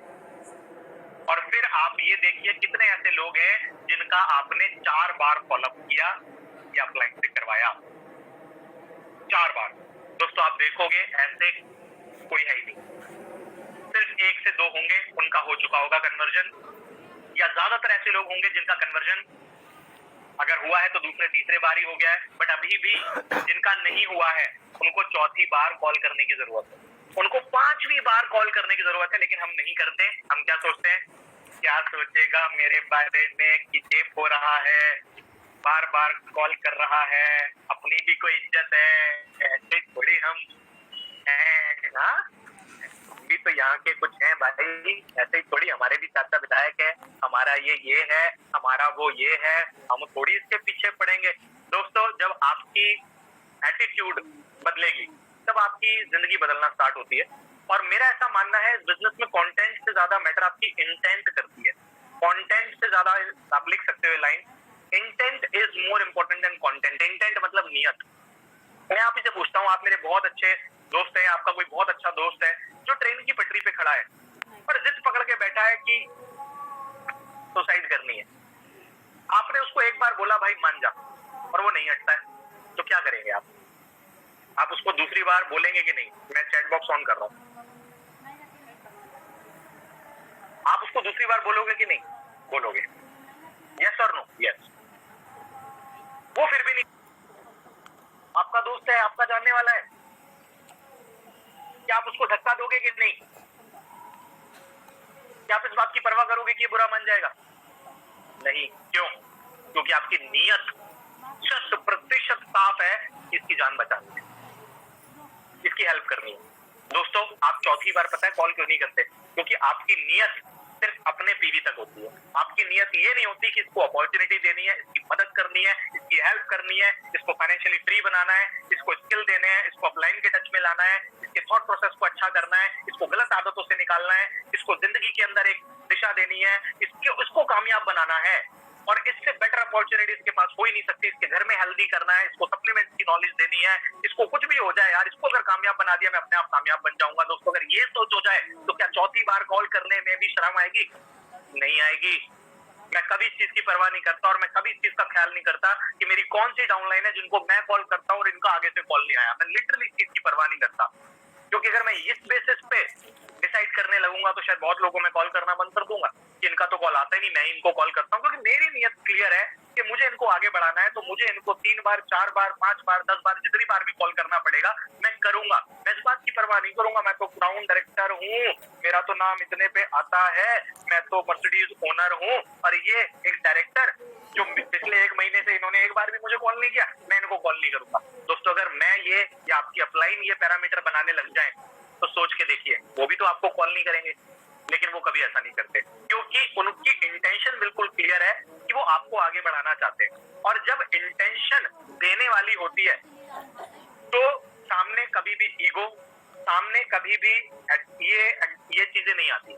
और फिर आप ये देखिए कितने ऐसे लोग हैं जिनका आपने 4 बार फॉलोअप किया या क्लाइंट से करवाया, 4 बार। दोस्तों आप देखोगे ऐसे कोई है ही नहीं, सिर्फ 1 से 2 होंगे उनका हो चुका होगा कन्वर्जन, या ज्यादातर ऐसे लोग होंगे जिनका कन्वर्जन अगर हुआ है तो दूसरे तीसरे बार ही हो गया है। बट अभी भी जिनका नहीं हुआ है उनको चौथी बार कॉल करने की जरूरत है, उनको 5वीं बार कॉल करने की जरूरत है, लेकिन हम नहीं करते। हम क्या सोचते हैं, क्या सोचेगा मेरे बारे में कि चेप हो रहा है, बार बार कॉल कर रहा है, अपनी भी कोई इज्जत है, ऐसे थोड़ी हम हैं। हाँ, भी तो यहाँ के कुछ हैं भाई, ऐसे ही थोड़ी हमारे भी चाचा विधायक है, हमारा ये है, हमारा वो ये है, हम थोड़ी इसके पीछे पड़ेंगे। दोस्तों जब आपकी एटीट्यूड बदलेगी तब आपकी जिंदगी बदलना स्टार्ट होती है। और मेरा ऐसा मानना है इस बिजनेस में कंटेंट से ज्यादा मैटर आपकी इंटेंट करती है। कंटेंट से ज्यादा आप लिख सकते हो line, intent is more important than content. Intent मतलब नियत। मैं आप ही से पूछता हूँ, आप मेरे बहुत अच्छे दोस्त हैं, आपका कोई बहुत अच्छा दोस्त है जो ट्रेन की पटरी पे खड़ा है और जिद पकड़ के बैठा है कि सुसाइड करनी है। आपने उसको एक बार बोला भाई मान जा, और वो नहीं हटता है, तो क्या करेंगे आप उसको दूसरी बार बोलेंगे कि नहीं? मैं चैट बॉक्स ऑन कर रहा हूं, आप उसको दूसरी बार बोलोगे कि नहीं बोलोगे? यस और नो? यस। वो फिर भी नहीं, आपका दोस्त है, आपका जानने वाला है, क्या आप उसको धक्का दोगे कि नहीं? क्या आप इस बात की परवाह करोगे कि ये बुरा मान जाएगा? नहीं। क्यों? क्योंकि आपकी नीयत 100% साफ है, इसकी जान बचानी है, इसकी हेल्प करनी है। दोस्तों आप चौथी बार पता है कॉल क्यों नहीं करते? क्योंकि आपकी नीयत सिर्फ अपने पीवी तक होती है। आपकी नीयत ये नहीं होती कि इसको अपॉर्चुनिटी देनी है, इसकी मदद करनी है, इसकी हेल्प करनी है, इसको फाइनेंशियली फ्री बनाना है, इसको स्किल देने हैं, इसको अपलाइन के टच में लाना है, इसके थॉट प्रोसेस को अच्छा करना है, इसको गलत आदतों से निकालना है, इसको जिंदगी के अंदर एक दिशा देनी है, इसको कामयाब बनाना है। और इससे बेटर अपॉर्चुनिटी इसके पास हो ही नहीं सकती। इसके घर में हेल्दी करना है, इसको सप्लीमेंट्स की नॉलेज देनी है, इसको कुछ भी हो जाए यार, इसको अगर कामयाब बना दिया मैं अपने आप कामयाब बन जाऊंगा। दोस्तों अगर ये सोच हो जाए तो क्या चौथी बार कॉल करने में भी शर्म आएगी? नहीं आएगी। मैं कभी इस चीज की परवाह नहीं करता और मैं कभी इस चीज का ख्याल नहीं करता कि मेरी कौन सी डाउनलाइन है जिनको मैं कॉल करता हूँ और इनका आगे से कॉल नहीं आया। मैं लिटरली इस चीज की परवाह नहीं करता, क्योंकि अगर मैं इस बेसिस पे डिसाइड करने लगूंगा तो शायद बहुत लोगों में कॉल करना बंद कर दूंगा कि इनका तो कॉल आता ही नहीं, मैं इनको कॉल करता हूँ। क्योंकि मेरी नीयत क्लियर है कि मुझे इनको आगे बढ़ाना है, तो मुझे इनको 3 बार 4 बार 5 बार 10 बार जितनी बार भी कॉल करना पड़ेगा मैं करूंगा। मैं इस बात की परवाह नहीं करूंगा, मैं तो क्राउन डायरेक्टर हूँ, मेरा तो नाम इतने पे आता है, मैं तो मर्सिडीज ओनर हूँ, और ये एक डायरेक्टर जो पिछले 1 महीने से इन्होंने एक बार भी मुझे कॉल नहीं किया, मैं इनको कॉल नहीं करूंगा। दोस्तों अगर मैं ये या आपकी अपलाइन ये पैरामीटर बनाने लग जाए तो सोच के देखिए वो भी तो आपको कॉल नहीं करेंगे। लेकिन वो कभी ऐसा नहीं करते, क्योंकि उनकी इंटेंशन बिल्कुल क्लियर है कि वो आपको आगे बढ़ाना चाहते हैं। और जब इंटेंशन देने वाली होती है तो सामने कभी भी ईगो, सामने कभी भी ये चीजें नहीं आती।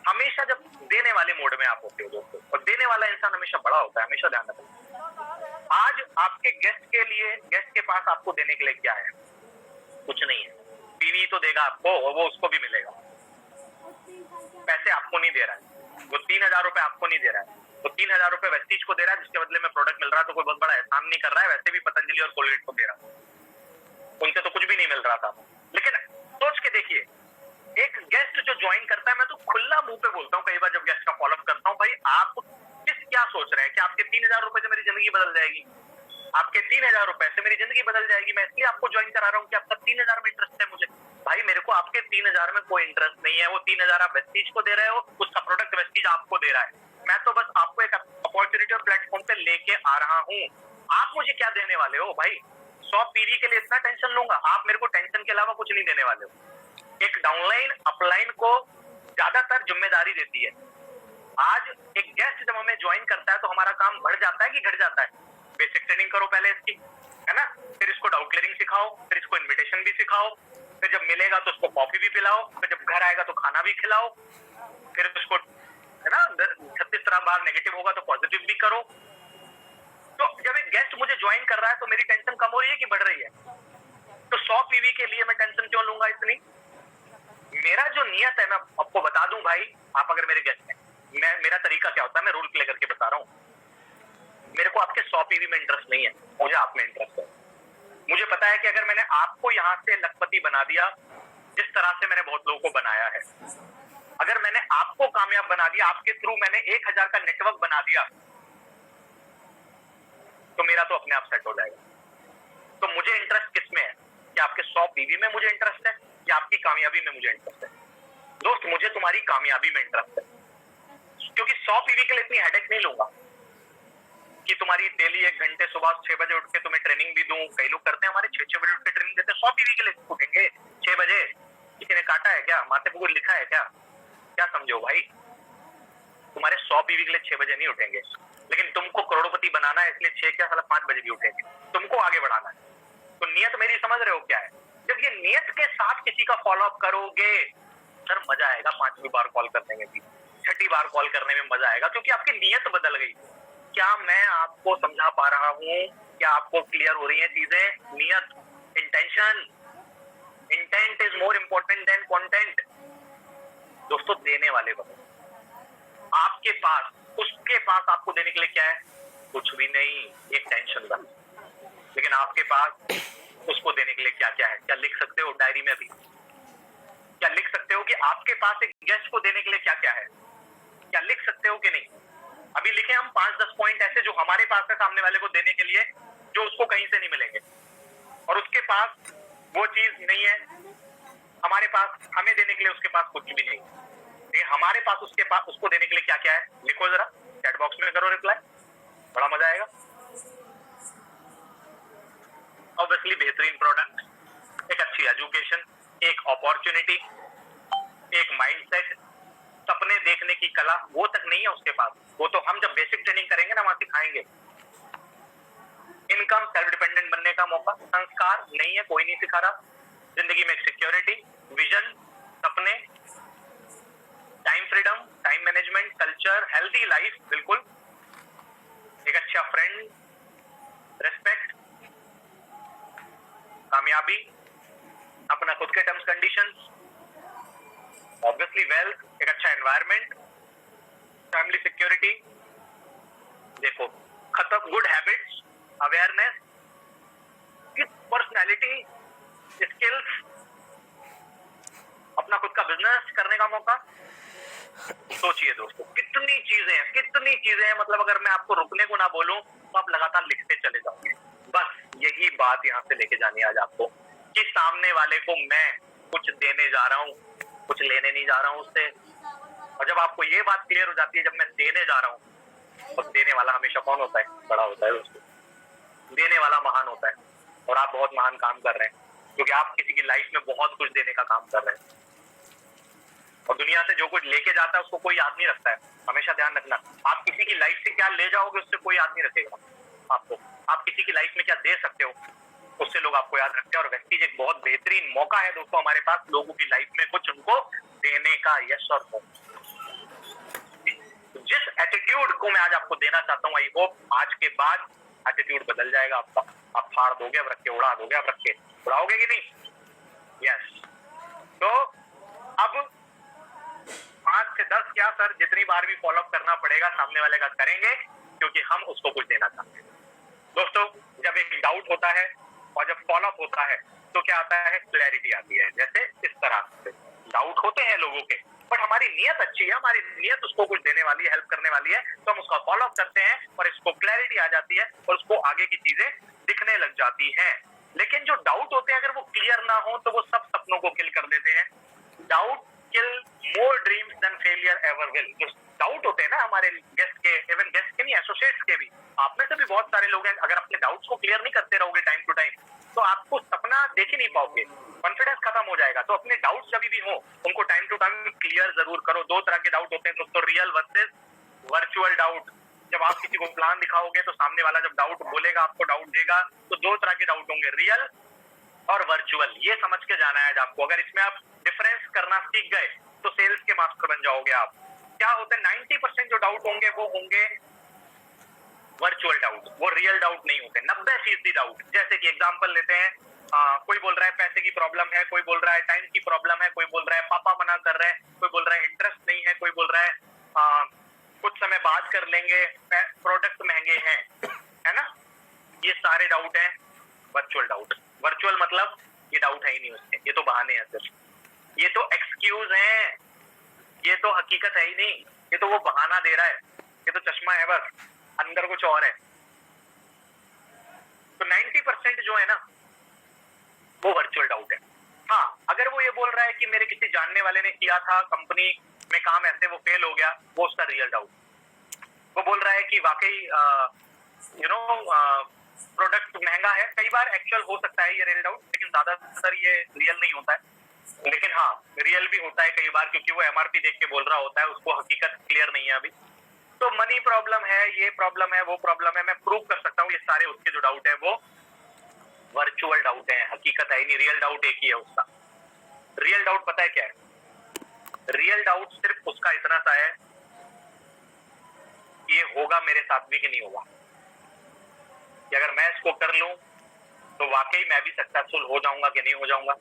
हमेशा जब देने वाले मोड में आप होते हो दोस्तों, और देने वाला इंसान हमेशा बड़ा होता है, हमेशा ध्यान रखना। आज आपके गेस्ट के लिए, गेस्ट के पास आपको देने के लिए क्या है? कुछ नहीं है। पीवी तो देगा आपको और वो उसको भी मिलेगा, पैसे आपको नहीं दे रहा है, वो 3000 रुपए आपको नहीं दे रहा है, वो 3000 रुपए वेस्टीज को दे रहा है जिसके बदले में प्रोडक्ट मिल रहा है, तो कोई बहुत बड़ा एहसान नहीं कर रहा है। वैसे भी पतंजलि और कोलगेट को दे रहा है, उनसे तो कुछ भी नहीं मिल रहा था। लेकिन सोच के देखिए, एक गेस्ट जो ज्वाइन करता है, मैं तो खुला मुंह पे बोलता हूँ कई बार जब गेस्ट का फॉलोअप करता हूँ, भाई आप क्या सोच रहे हैं कि आपके 3000 रुपए से मेरी जिंदगी बदल जाएगी? आपके 3000 रुपए से मेरी जिंदगी बदल जाएगी? मैं इसलिए आपको ज्वाइन करा रहा हूँ कि आपका 3000 में इंटरेस्ट है मुझे। भाई मेरे को आपके 3000 में कोई इंटरेस्ट नहीं है। वो 3000 आप वेस्टीज को दे रहे हो, उसका प्रोडक्ट वेस्टीज आपको दे रहा है। मैं तो बस आपको एक अपॉर्चुनिटी और प्लेटफॉर्म पे लेके आ रहा हूँ। आप मुझे क्या देने वाले हो भाई? 100 पीवी के लिए इतना टेंशन लूंगा? आप मेरे को टेंशन के अलावा कुछ नहीं देने वाले हो। एक डाउनलाइन अपलाइन को ज्यादातर जिम्मेदारी देती है। आज एक गेस्ट जब हमें ज्वाइन करता है तो हमारा काम बढ़ जाता है कि घट जाता है? बेसिक ट्रेनिंग करो पहले इसकी, है ना, फिर इसको डाउट क्लियरिंग सिखाओ, फिर इसको इनविटेशन भी सिखाओ, फिर जब मिलेगा तो उसको कॉफी भी पिलाओ, फिर जब घर आएगा तो खाना भी खिलाओ, फिर उसको, है ना, 36 तरह बार नेगेटिव होगा तो पॉजिटिव भी करो। तो जब एक गेस्ट मुझे ज्वाइन कर रहा है तो मेरी टेंशन कम हो रही है कि बढ़ रही है? तो 100 पीवी के लिए मैं टेंशन क्यों लूंगा इतनी? मेरा जो नियत है, मैं आपको बता दूं भाई, आप अगर मेरे गेस्ट हैं, मेरा तरीका क्या होता है, मैं रोल प्ले करके बता रहा हूँ। मेरे को आपके 100 पीवी में इंटरेस्ट नहीं है, मुझे आप में इंटरेस्ट है। मुझे पता है कि अगर मैंने आपको यहाँ से लखपति बना दिया, जिस तरह से मैंने बहुत लोगों को बनाया है, अगर मैंने आपको कामयाब बना दिया, आपके थ्रू मैंने 1000 का नेटवर्क बना दिया, तो मेरा तो अपने आप सेट हो जाएगा। तो मुझे इंटरेस्ट किस में है, कि आपके 100 पीवी में मुझे इंटरेस्ट है या आपकी कामयाबी में मुझे इंटरेस्ट है? दोस्त, मुझे तुम्हारी कामयाबी में इंटरेस्ट है, क्योंकि 100 पीवी के लिए इतनी हेडेक नहीं लूंगा कि तुम्हारी डेली 1 घंटे सुबह 6 बजे उठ के तुम्हें ट्रेनिंग भी दूं। कई लोग करते हैं, हमारे 6 बजे उठ के ट्रेनिंग देते हैं, 100 पीवी के लिए उठेंगे 6 बजे? किसी ने काटा है क्या? माथे पे कुछ लिखा है क्या? क्या समझो भाई, तुम्हारे 100 पीवी के लिए 6 बजे नहीं उठेंगे, लेकिन तुमको करोड़पति बनाना है, इसलिए 6 क्या, साला 5 बजे भी उठेंगे, तुमको आगे बढ़ाना है। तो नियत मेरी समझ रहे हो क्या है? जब ये नियत के साथ किसी का फॉलो अप करोगे, सर मजा आएगा। 5वीं बार कॉल करने में भी, 6ठी बार कॉल करने में मजा आएगा, क्योंकि आपकी नियत बदल गई। क्या मैं आपको समझा पा रहा हूं? क्या आपको क्लियर हो रही है चीजें? नियत, intention, intent is more important than content. दोस्तों, देने वाले बनो। आपके पास, उसके पास आपको देने के लिए क्या है? कुछ भी नहीं, एक टेंशन बस। लेकिन आपके पास उसको देने के लिए क्या क्या है? क्या लिख सकते हो डायरी में अभी? क्या लिख सकते हो कि आपके पास एक गेस्ट को देने के लिए क्या क्या है? क्या लिख सकते हो कि नहीं? अभी लिखे हम 5-10 पॉइंट ऐसे जो हमारे पास है सामने वाले को देने के लिए, जो उसको कहीं से नहीं मिलेंगे, और उसके पास वो चीज नहीं है, हमारे पास हमें देने के लिए उसके पास कुछ भी नहीं। लेकिन हमारे पास उसके पास उसको देने के लिए क्या क्या है? लिखो जरा, चैट बॉक्स में करो रिप्लाई, बड़ा मजा आएगा। ऑब्वियसली बेहतरीन प्रोडक्ट, एक अच्छी एजुकेशन, एक अपॉर्चुनिटी, एक माइंडसेट, सपने देखने की कला, वो तक नहीं है उसके पास। वो तो हम जब बेसिक ट्रेनिंग करेंगे ना, वहां सिखाएंगे। इनकम, सेल्फ डिपेंडेंट बनने का मौका, संस्कार नहीं है, कोई नहीं सिखा रहा। जिंदगी में सिक्योरिटी, विजन, सपने, time freedom, time management, culture, healthy life, बिल्कुल, एक अच्छा फ्रेंड, रेस्पेक्ट, कामयाबी, अपना खुद के टर्म्स कंडीशंस, ऑब्वियसली वेल्थ, एक अच्छा एनवायरनमेंट, फैमिली सिक्योरिटी, देखो खत्म, good habits, awareness, personality, skills, अपना खुद का बिजनेस करने का मौका। सोचिए दोस्तों, कितनी चीजें हैं। मतलब अगर मैं आपको रुकने को ना बोलूं तो आप लगातार लिखते चले जाओगे। बस यही बात यहां से लेके जानी है आज आपको, कि सामने वाले को मैं कुछ देने जा रहा हूं, कुछ लेने नहीं जा रहा हूं उससे। और जब आपको ये बात क्लियर हो जाती है, जब मैं देने जा रहा हूं, तो देने वाला हमेशा कौन होता है? बड़ा होता है दोस्तों। देने वाला महान होता है, और आप बहुत महान काम कर रहे हैं, क्योंकि आप किसी की लाइफ में बहुत कुछ देने का काम कर रहे हैं। और दुनिया से जो कुछ लेके जाता है उसको कोई याद नहीं रखता है। हमेशा ध्यान रखना, आप किसी की लाइफ से क्या ले जाओगे उससे कोई याद नहीं रखेगा आपको। आप किसी की लाइफ में क्या दे सकते हो उससे लोग आपको याद रखते हैं। और वेस्टीज एक बहुत बेहतरीन मौका है दोस्तों हमारे पास, लोगों की लाइफ में कुछ उनको देने का। यस और नो। जिस एटीट्यूड को मैं आज आपको देना चाहता हूँ, आई होप आज के बाद एटीट्यूड बदल जाएगा आपका। आप फाड़ दोगे, अब रख के उड़ा दोगे, अब रख के उड़ाओगे कि नहीं? यस। तो अब 5 से 10 क्या सर, जितनी बार भी फॉलो अप करना पड़ेगा सामने वाले का करेंगे, क्योंकि हम उसको कुछ देना चाहते हैं। दोस्तों, जब एक डाउट होता है और जब फॉलो अप होता है तो क्या आता है? क्लैरिटी आती है। जैसे इस तरह से डाउट होते हैं लोगों के, बट हमारी नियत अच्छी है, हमारी नियत उसको कुछ देने वाली है, हेल्प करने वाली है, तो हम उसका फॉलो अप करते हैं और इसको क्लैरिटी आ जाती है और उसको आगे की चीजें दिखने लग जाती हैं। लेकिन जो डाउट होते हैं, अगर वो क्लियर ना हो तो वो सब सपनों को किल कर देते हैं। Doubt kill more dreams than failure ever will. जो डाउट होते हैं ना हमारे गेस्ट के, इवन गेस्ट के नहीं, एसोसिएट्स के भी, आप में से भी बहुत सारे लोग हैं, अगर अपने डाउट्स को क्लियर नहीं करते रहोगे टाइम टू टाइम, तो आपको सपना देख ही नहीं पाओगे, कॉन्फिडेंस खत्म हो जाएगा। तो अपने डाउट्स जब भी हो उनको टाइम टू टाइम क्लियर जरूर करो। 2 तरह के डाउट होते हैं दोस्तों, रियल वर्सेस वर्चुअल डाउट। जब आप किसी को प्लान दिखाओगे तो सामने वाला जब डाउट बोलेगा, आपको डाउट देगा, तो 2 तरह के डाउट होंगे, रियल और वर्चुअल। ये समझ के जाना है आज आपको। अगर इसमें आप डिफरेंस करना सीख गए तो सेल्स के मास्टर बन जाओगे आप। क्या होते हैं, 90% जो डाउट होंगे वो होंगे वर्चुअल डाउट, वो रियल डाउट नहीं होते। 90% डाउट, जैसे कि एग्जांपल लेते हैं, कोई बोल रहा है पैसे की प्रॉब्लम है, कोई बोल रहा है टाइम की प्रॉब्लम है, कोई बोल रहा है पापा मना कर रहे हैं, कोई बोल रहा है इंटरेस्ट नहीं है, कोई बोल रहा है लेंगे, प्रोडक्ट महंगे हैं, है ना, ये सारे डाउट हैं वर्चुअल डाउट। वर्चुअल मतलब ये डाउट है ही नहीं उसके, ये तो बहाने हैं सिर्फ, ये तो एक्सक्यूज हैं, ये तो हकीकत है ही नहीं, ये तो वो बहाना दे रहा है, ये तो चश्मा है बस, अंदर कुछ और है। तो 90% जो है ना वो वर्चुअल डाउट है। हाँ, अगर वो ये बोल रहा है कि मेरे किसी जानने वाले ने किया था कंपनी में काम, ऐसे वो फेल हो गया, वो उसका रियल डाउट। वो बोल रहा है कि वाकई प्रोडक्ट महंगा है, कई बार एक्चुअल हो सकता है ये रियल डाउट, लेकिन ज्यादातर ये रियल नहीं होता है। लेकिन हाँ, रियल भी होता है कई बार, क्योंकि वो एमआरपी देख के बोल रहा होता है, उसको हकीकत क्लियर नहीं है अभी। तो मनी प्रॉब्लम है, ये प्रॉब्लम है, वो प्रॉब्लम है, मैं प्रूव कर सकता हूँ ये सारे उसके जो डाउट है वो वर्चुअल डाउट है, हकीकत है नहीं, रियल डाउट एक ही है उसका। रियल डाउट पता है क्या है? रियल डाउट सिर्फ उसका इतना सा है कि ये होगा मेरे साथ भी कि नहीं होगा, कि अगर मैं इसको कर लूं तो वाकई मैं भी सक्सेसफुल हो जाऊंगा कि नहीं हो जाऊंगा,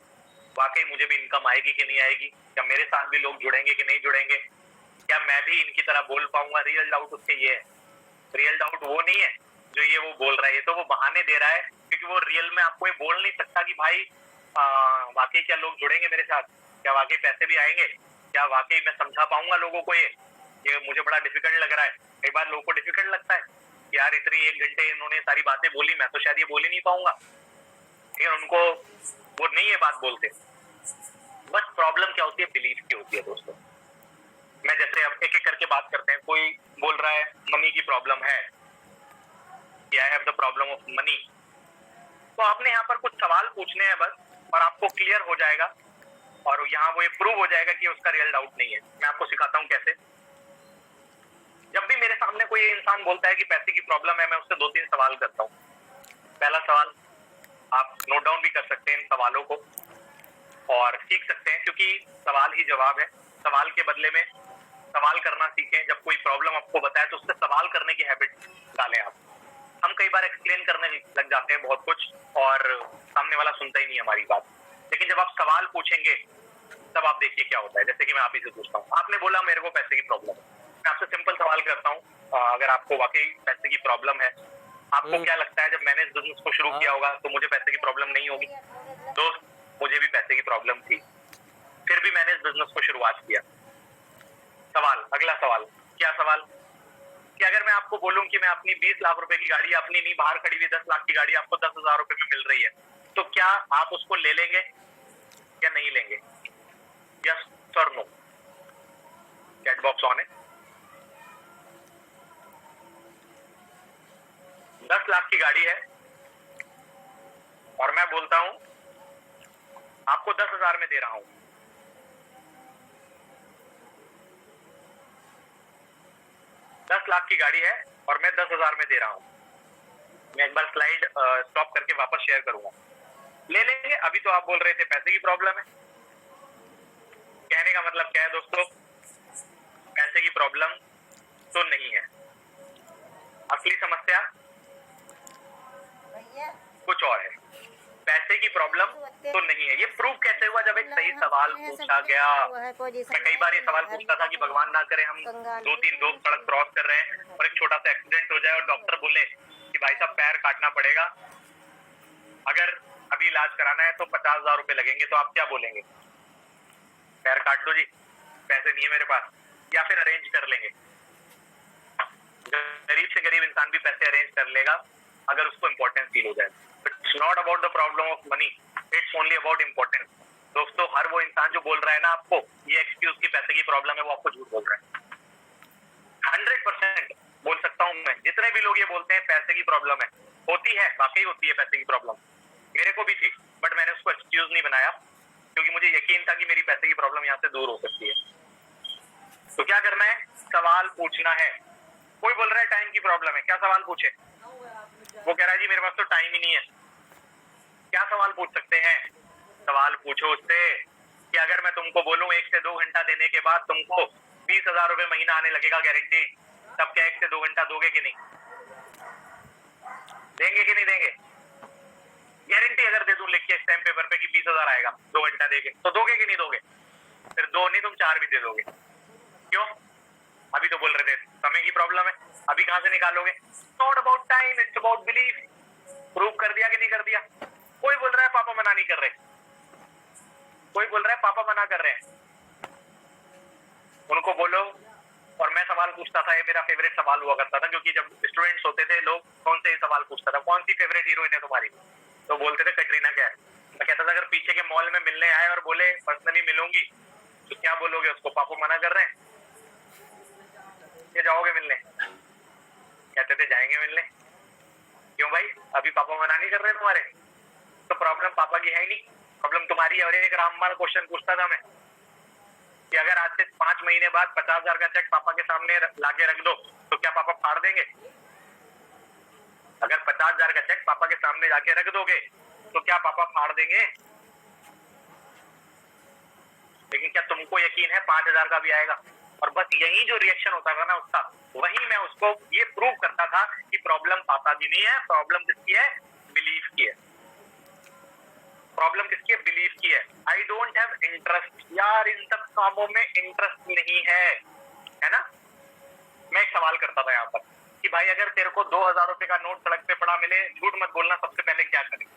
वाकई मुझे भी इनकम आएगी कि नहीं आएगी, क्या मेरे साथ भी लोग जुड़ेंगे कि नहीं जुड़ेंगे, क्या मैं भी इनकी तरह बोल पाऊंगा। रियल डाउट उसके ये है। रियल डाउट वो नहीं है जो ये वो बोल रहा है, ये तो वो बहाने दे रहा है, क्योंकि वो रियल में आपको ये बोल नहीं सकता कि भाई वाकई क्या लोग जुड़ेंगे मेरे साथ, क्या वाकई पैसे भी आएंगे, क्या वाकई मैं समझा पाऊंगा लोगों को, ये मुझे बड़ा डिफिकल्ट लग रहा है। कई बार लोगों को डिफिकल्ट लगता है यार, इतनी 1 घंटे इन्होंने सारी बातें बोली, मैं तो शायद ये बोल ही नहीं पाऊंगा, लेकिन उनको वो नहीं ये बात बोलते। बस प्रॉब्लम क्या होती है, बिलीफ की होती है दोस्तों। मैं जैसे अब एक एक करके बात करते हैं, कोई बोल रहा है मनी की प्रॉब्लम है, I have the problem of money, तो आपने यहाँ पर कुछ सवाल पूछने हैं बस, और आपको क्लियर हो जाएगा, और यहाँ वो ये प्रूव हो जाएगा कि उसका रियल डाउट नहीं है। मैं आपको सिखाता हूँ कैसे। जब भी मेरे सामने कोई इंसान बोलता है कि पैसे की प्रॉब्लम है, मैं उससे 2-3 सवाल करता हूँ। पहला सवाल, आप नोट डाउन भी कर सकते हैं इन सवालों को और सीख सकते हैं, क्योंकि सवाल ही जवाब है। सवाल के बदले में सवाल करना सीखें। जब कोई प्रॉब्लम आपको बताए तो उससे सवाल करने की हैबिट डालें आप। हम कई बार एक्सप्लेन करने लग जाते हैं बहुत कुछ, और सामने वाला सुनता ही नहीं हमारी बात, लेकिन जब आप सवाल पूछेंगे तब आप देखिए क्या होता है। जैसे कि मैं आप ही से पूछता हूँ, आपने बोला मेरे को पैसे की प्रॉब्लम है, मैं आपसे सिंपल सवाल करता हूँ, अगर आपको वाकई पैसे की प्रॉब्लम है, आपको क्या लगता है जब मैंने इस बिजनेस को शुरू किया होगा तो मुझे पैसे की प्रॉब्लम नहीं होगी? दोस्त, मुझे भी पैसे की प्रॉब्लम थी, फिर भी मैंने इस बिजनेस को शुरुआत किया। सवाल, अगला सवाल, क्या सवाल, कि अगर मैं आपको बोलूं कि मैं अपनी 20 लाख रुपए की गाड़ी, अपनी नहीं बाहर खड़ी हुई 10 लाख की गाड़ी आपको 10,000 रुपए में मिल रही है, तो क्या आप उसको ले लेंगे या नहीं लेंगे? यस और नो, चैट बॉक्स ऑन है। 10 लाख की गाड़ी है और मैं बोलता हूं आपको 10,000 में दे रहा हूं, 10 लाख की गाड़ी है और मैं 10,000 में दे रहा हूं। मैं एक बार स्लाइड स्टॉप करके वापस शेयर करूंगा। ले लेंगे? अभी तो आप बोल रहे थे पैसे की प्रॉब्लम है। कहने का मतलब क्या है दोस्तों? पैसे की प्रॉब्लम तो नहीं है, असली समस्या कुछ और है। पैसे की प्रॉब्लम तो नहीं है। ये प्रूव कैसे हुआ? जब एक सही सवाल पूछा गया। मैं कई बार ये सवाल पूछता था कि भगवान ना करे हम 2-3 लोग सड़क क्रॉस कर रहे हैं और एक छोटा सा एक्सीडेंट हो जाए और डॉक्टर बोले कि भाई साहब पैर काटना पड़ेगा, अगर अभी इलाज कराना है तो 50,000 रुपए लगेंगे, तो आप क्या बोलेंगे? पैर काट दो जी, पैसे नहीं है मेरे पास, या फिर अरेंज कर लेंगे? गरीब से गरीब इंसान भी पैसे अरेंज कर लेगा अगर उसको इम्पोर्टेंस फील हो जाए। It's not about the problem of money, it's only about importance. दोस्तों, हर वो इंसान जो बोल रहा है ना आपको ये एक्सक्यूज की पैसे की प्रॉब्लम है, वो आपको झूठ बोल रहा है। 100% बोल सकता हूं मैं, जितने भी लोग ये बोलते हैं पैसे की प्रॉब्लम है, होती है, वाकई होती है पैसे की प्रॉब्लम। मेरे को भी थी, बट मैंने उसको एक्सक्यूज नहीं बनाया, क्योंकि मुझे यकीन था कि मेरी पैसे की प्रॉब्लम यहाँ से दूर हो सकती है। तो क्या करना है? सवाल पूछना है। कोई बोल रहा है टाइम की प्रॉब्लम है, क्या सवाल पूछे? वो कह रहा है जी मेरे पास तो टाइम ही नहीं है। क्या सवाल पूछ सकते हैं? सवाल पूछो उससे कि अगर मैं तुमको बोलूं 1 से 2 घंटा देने के बाद तुमको 20,000 रुपए महीना आने लगेगा गारंटी, तब क्या 1 से 2 घंटा दोगे कि नहीं? देंगे कि नहीं देंगे? गारंटी अगर दे दूं लिख के स्टैम्प पेपर पे कि 20,000 आएगा 2 घंटा देके, तो दोगे कि नहीं दोगे? फिर 2 नहीं, तुम 4 भी दे दोगे। क्यों? अभी तो बोल रहे थे समय की प्रॉब्लम है, अभी कहां से निकालोगे? Not about time, it's about belief. Prove कर दिया कि नहीं कर दिया? कोई बोल रहा है पापा मना नहीं कर रहे, कोई बोल रहा है पापा मना कर रहे हैं, उनको बोलो। और मैं सवाल पूछता था, ये मेरा फेवरेट सवाल हुआ करता था, क्योंकि जब स्टूडेंट्स होते थे लोग कौन से सवाल पूछता था, कौन सी फेवरेट हीरोइन है तुम्हारी? तो बोलते थे कटरीना कैफ। मैं कहता था अगर पीछे के मॉल में मिलने आए और बोले पर्सनली मिलूंगी, तो क्या बोलोगे उसको? पापा मना कर रहे हैं, ये जाओगे मिलने? कहते थे जाएंगे मिलने। क्यों भाई? अभी पापा मना नहीं कर रहे तुम्हारे? तो प्रॉब्लम पापा की है ही नहीं, प्रॉब्लम तुम्हारी है। और एक रामबाण क्वेश्चन पूछता था मैं कि अगर आज से 5 महीने बाद 50,000 का चेक पापा के सामने लाके रख दो, तो क्या पापा फाड़ देंगे? अगर 50,000 का चेक पापा के सामने जाके रख दोगे, तो क्या पापा फाड़ देंगे? लेकिन क्या तुमको यकीन है 5,000 का भी आएगा? और बस यही जो रिएक्शन होता था ना उसका, वही मैं उसको ये प्रूव करता था कि प्रॉब्लम पापा की नहीं है, प्रॉब्लम किसकी है? बिलीफ की है। प्रॉब्लम किसकी है? बिलीफ की है। आई डोंट हैव इंटरेस्ट, यार इन सब कामों में इंटरेस्ट नहीं है ना? मैं एक सवाल करता था यहाँ पर कि भाई अगर तेरे को 2,000 रुपए का नोट सड़क पे पड़ा मिले, झूठ मत बोलना, सबसे पहले क्या करेगा?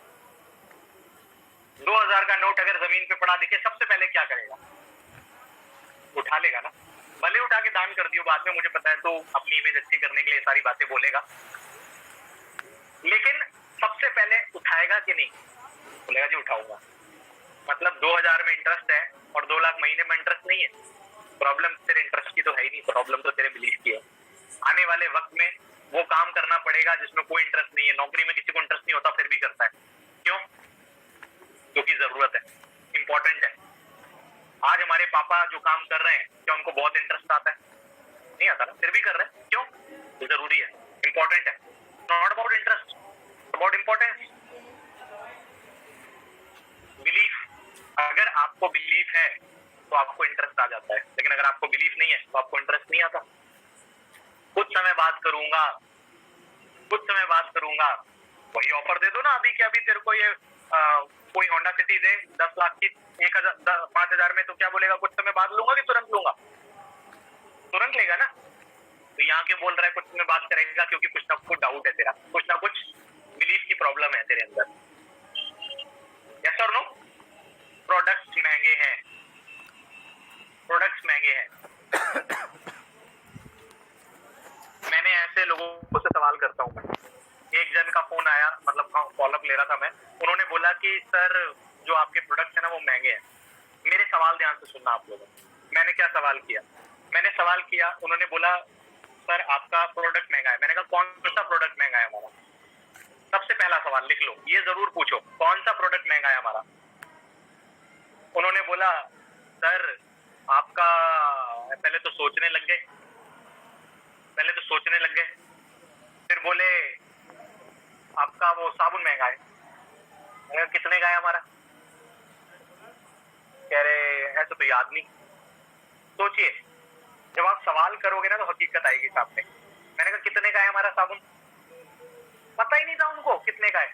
2,000 का नोट अगर जमीन पे पड़ा दिखे, सबसे पहले क्या करेगा? उठा लेगा ना? भले उठा के दान कर दियो बाद में, मुझे पता है तो अपनी इमेज अच्छी करने के लिए सारी बातें बोलेगा, लेकिन सबसे पहले उठाएगा कि नहीं? बोलेगा जी उठाऊंगा। मतलब 2,000 में इंटरेस्ट है और 2 लाख महीने में इंटरेस्ट नहीं है। प्रॉब्लम तेरे इंटरेस्ट की तो है ही नहीं, प्रॉब्लम तो तेरे बिलीफ की है। आने वाले वक्त में वो काम करना पड़ेगा जिसमें कोई इंटरेस्ट नहीं है। नौकरी में किसी को इंटरेस्ट नहीं होता फिर भी करता है, क्यों? क्योंकि जरूरत है, इंपॉर्टेंट है। आज हमारे पापा जो काम कर रहे हैं, क्या उनको बहुत इंटरेस्ट आता है? नहीं आता ना, फिर भी कर रहे हैं, क्यों? तो जरूरी है, इंपॉर्टेंट है। Not about interest, about importance. Belief, अगर आपको बिलीफ है तो आपको इंटरेस्ट आ जाता है, लेकिन अगर आपको बिलीफ नहीं है तो आपको इंटरेस्ट नहीं आता। कुछ समय बात करूंगा, कुछ समय बात करूंगा, वही ऑफर दे दो ना अभी के अभी तेरे को ये कोई होंडा सिटी दे 10 लाख की 5,000 में, तो क्या बोलेगा? कुछ समय बाद लूंगा कि तुरंत लूंगा? तुरंत लेगा ना। तो यहाँ क्यों बोल रहा है कुछ समय बात करेगा? क्योंकि कुछ ना कुछ डाउट है तेरा, कुछ ना कुछ बिलीफ की प्रॉब्लम है तेरे अंदर। यस और नो? प्रोडक्ट्स महंगे हैं, प्रोडक्ट्स महंगे हैं। मैंने ऐसे लोगों से सवाल करता हूँ मैं। एक जन का फोन आया, मतलब फॉलोअप ले रहा था मैं, उन्होंने बोला कि सर जो आपके प्रोडक्ट्स है ना वो महंगे हैं। मेरे सवाल ध्यान से सुनना आप लोगों। मैंने क्या सवाल किया? मैंने सवाल किया, उन्होंने बोला सर आपका प्रोडक्ट महंगा है। मैंने कहा कौन सा प्रोडक्ट महंगा है हमारा? सबसे पहला सवाल लिख लो, ये जरूर पूछो, कौन सा प्रोडक्ट महंगा है हमारा? उन्होंने बोला सर आपका, पहले तो सोचने लग गए, फिर बोले आपका वो साबुन महंगा है। कितने का है हमारा? कह रहे ऐसे तो याद नहीं। सोचिए, जब आप सवाल करोगे ना तो हकीकत आएगी सामने। मैंने कहा कितने का है हमारा साबुन? पता ही नहीं था उनको कितने का है,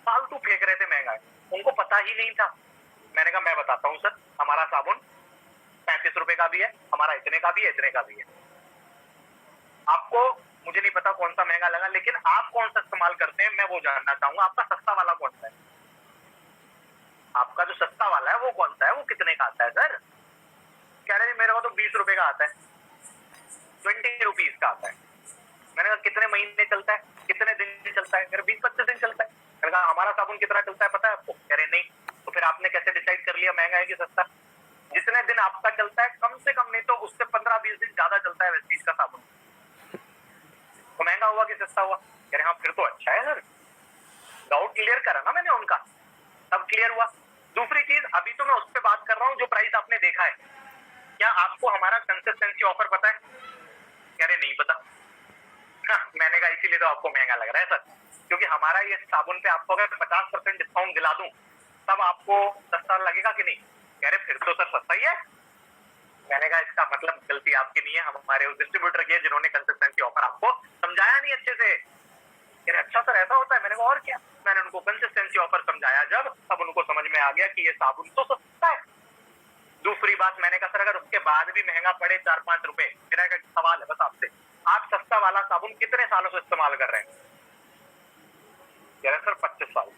फालतू फेंक रहे थे महंगा है, उनको पता ही नहीं था। मैंने कहा मैं बताता हूँ सर, हमारा साबुन 35 रुपए का भी है, हमारा इतने का भी है, इतने का भी है। आपको मुझे नहीं पता कौन सा महंगा लगा, लेकिन आप कौन सा इस्तेमाल करते हैं मैं वो जानना चाहूंगा। आपका सस्ता वाला कौन सा है? आपका जो सस्ता वाला है वो कौन सा है? वो कितने का आता है सर? कह रहे मेरे को तो 20 रुपए का आता है, 20 रुपीज का आता है। मैंने कहा कितने महीने चलता है, कितने दिन चलता है? 20-25 दिन चलता है। मैंने कहा हमारा साबुन कितना चलता है पता है आपको? कह रहे नहीं। तो फिर आपने कैसे डिसाइड कर लिया महंगा है कि सस्ता? जितने दिन आपका चलता है, कम से कम नहीं तो उससे 15-20 दिन ज्यादा चलता है वेस्टीज का साबुन, तो महंगा हुआ कि सस्ता हुआ? कह रहे हाँ फिर तो अच्छा है सर। डाउट क्लियर करा ना मैंने उनका, सब क्लियर हुआ। दूसरी चीज, अभी तो मैं उस पर बात कर रहा हूँ जो प्राइस आपने देखा है। क्या आपको हमारा कंसिस्टेंसी ऑफर पता है? कह रहे नहीं पता। हाँ, मैंने कहा इसीलिए तो आपको महंगा लग रहा है सर, क्योंकि हमारा ये साबुन पे आपको अगर 50% डिस्काउंट दिला दूं तब आपको सस्ता लगेगा कि नहीं? कह रहे फिर तो सर सस्ता ही है। मैंने कहा इसका मतलब गलती आपकी नहीं है, हमारे उस डिस्ट्रीब्यूटर की है जिन्होंने कंसिस्टेंसी ऑफर आपको समझाया नहीं अच्छे से। कह रहे अच्छा सर ऐसा होता है? मैंने कहा और क्या। मैंने उनको कंसिस्टेंसी ऑफर समझाया जब, तब उनको समझ में आ गया कि ये साबुन तो सस्ता है। दूसरी बात, मैंने कहा सर अगर उसके बाद भी महंगा पड़े 4-5 रुपए, मेरा एक सवाल है बस आपसे, आप सस्ता वाला साबुन कितने सालों से इस्तेमाल कर रहे हैं? कह रहे सर 25 साल।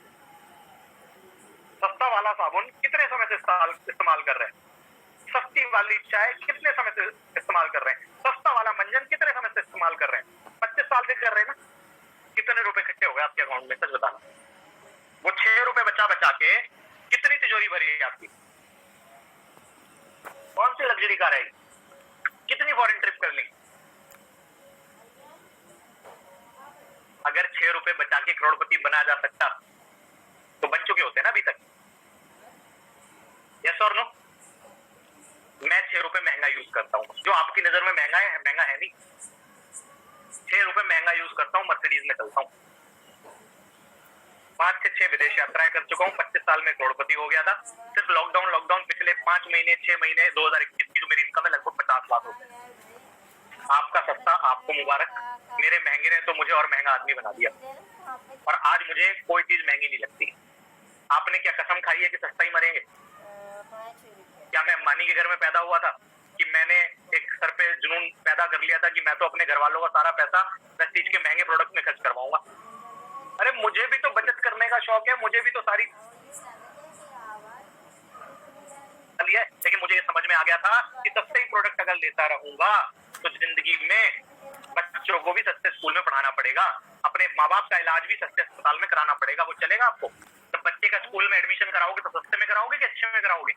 सस्ता वाला साबुन कितने समय से इस्तेमाल कर रहे हैं? सस्ती वाली चाय कितने समय से इस्तेमाल कर रहे हैं? सस्ता वाला मंजन कितने समय से इस्तेमाल कर रहे हैं? 25 साल से कर रहे हैं ना। कितने रुपए इकट्ठे हो गए आपके अकाउंट में, सच बताना। वो 6 रुपए बचा बचा के कितनी तिजोरी भरी है आपकी? कौन सी लग्जरी कार है? कितनी फॉरेन ट्रिप कर ली? अगर 6 रुपए बचा के करोड़पति बना जा सकता तो बन चुके होते हैं ना अभी तक। यस और नो? मैं 6 रुपए महंगा यूज करता हूँ, जो आपकी नजर में महंगा है नहीं। 6 रुपए महंगा यूज करता हूँ, मर्सिडीज में चलता हूँ, 5 से 6 विदेश यात्राएं कर चुका हूँ, 25 साल में करोड़पति हो गया था। सिर्फ लॉकडाउन पिछले 5 महीने 6 महीने 2021 की जो मेरी इनकम है लगभग 50 लाख रुपए। आपका सस्ता आपको मुबारक, मेरे महंगे ने तो मुझे और महंगा आदमी बना दिया, और आज मुझे कोई चीज महंगी नहीं लगती। आपने क्या कसम खाई है कि सस्ता ही मरेंगे? क्या मैं अंबानी के घर में पैदा हुआ था कि मैंने एक सर पे जुनून पैदा कर लिया था कि मैं तो अपने घर वालों का सारा पैसा प्रेस्टीज के महंगे प्रोडक्ट में खर्च करवाऊंगा? अरे मुझे भी तो बचत करने का शौक है, मुझे भी तो सारी है, लेकिन मुझे ये समझ में आ गया था कि सस्ते ही प्रोडक्ट अगर लेता रहूंगा तो जिंदगी में बच्चों को भी सस्ते स्कूल में पढ़ाना पड़ेगा, अपने माँ बाप का इलाज भी सस्ते अस्पताल में कराना पड़ेगा। वो चलेगा आपको? जब बच्चे का स्कूल में एडमिशन कराओगे तो सस्ते में कराओगे कि अच्छे में कराओगे?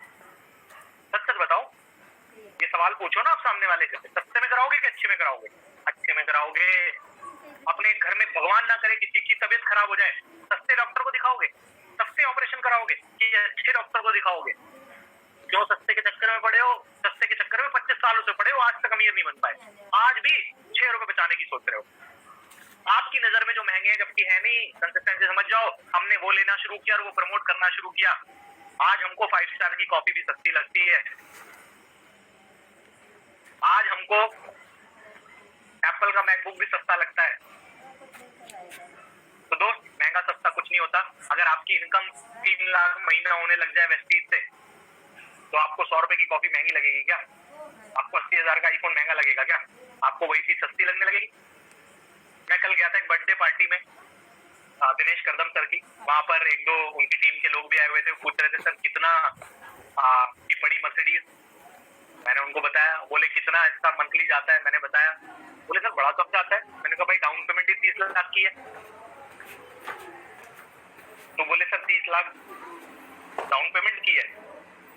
सच सच बताओ, ये सवाल पूछो ना आप सामने वाले से, सस्ते में कराओगे कि अच्छे में कराओगे? अच्छे में कराओगे। अपने घर में भगवान ना करे किसी की तबीयत खराब हो जाए, सस्ते डॉक्टर को दिखाओगे? सस्ते ऑपरेशन कराओगे कि अच्छे डॉक्टर को दिखाओगे? क्यों सस्ते के चक्कर में पड़े हो? सस्ते के चक्कर में 25 सालों से पड़े हो, आज तक अमीर नहीं बन पाए, आज भी 6 रुपए बचाने की सोच रहे हो। आपकी नजर में जो महंगे हैं जबकि है नहीं। कंसिस्टेंसी समझ जाओ, हमने वो लेना शुरू किया और वो प्रमोट करना शुरू किया। आज हमको 5 स्टार की कॉफी भी सस्ती लगती है, आज हमको एप्पल का मैकबुक भी सस्ता लगता है। तो दोस्त, महंगा सस्ता कुछ नहीं होता। अगर आपकी इनकम 3 लाख महीना होने लग जाए वेस्टीज से, तो आपको 100 रुपए की कॉफी महंगी लगेगी क्या? आपको 80,000 का आईफोन महंगा लगेगा क्या? आपको वही चीज सस्ती लगने लगेगी? मैं कल गया था एक बर्थडे पार्टी में, दिनेश करदम सर की। वहां पर 1-2 उनकी टीम के लोग भी आए हुए थे, पूछ रहे थे सर कितना की पड़ी मर्सिडीज? मैंने उनको बताया, बोले कितना इसका मंथली जाता है? मैंने बताया, बोले सर बड़ा कब जाता है? मैंने कहा भाई डाउन पेमेंट ही 30 लाख की है। तो बोले सर 30 लाख डाउन पेमेंट की है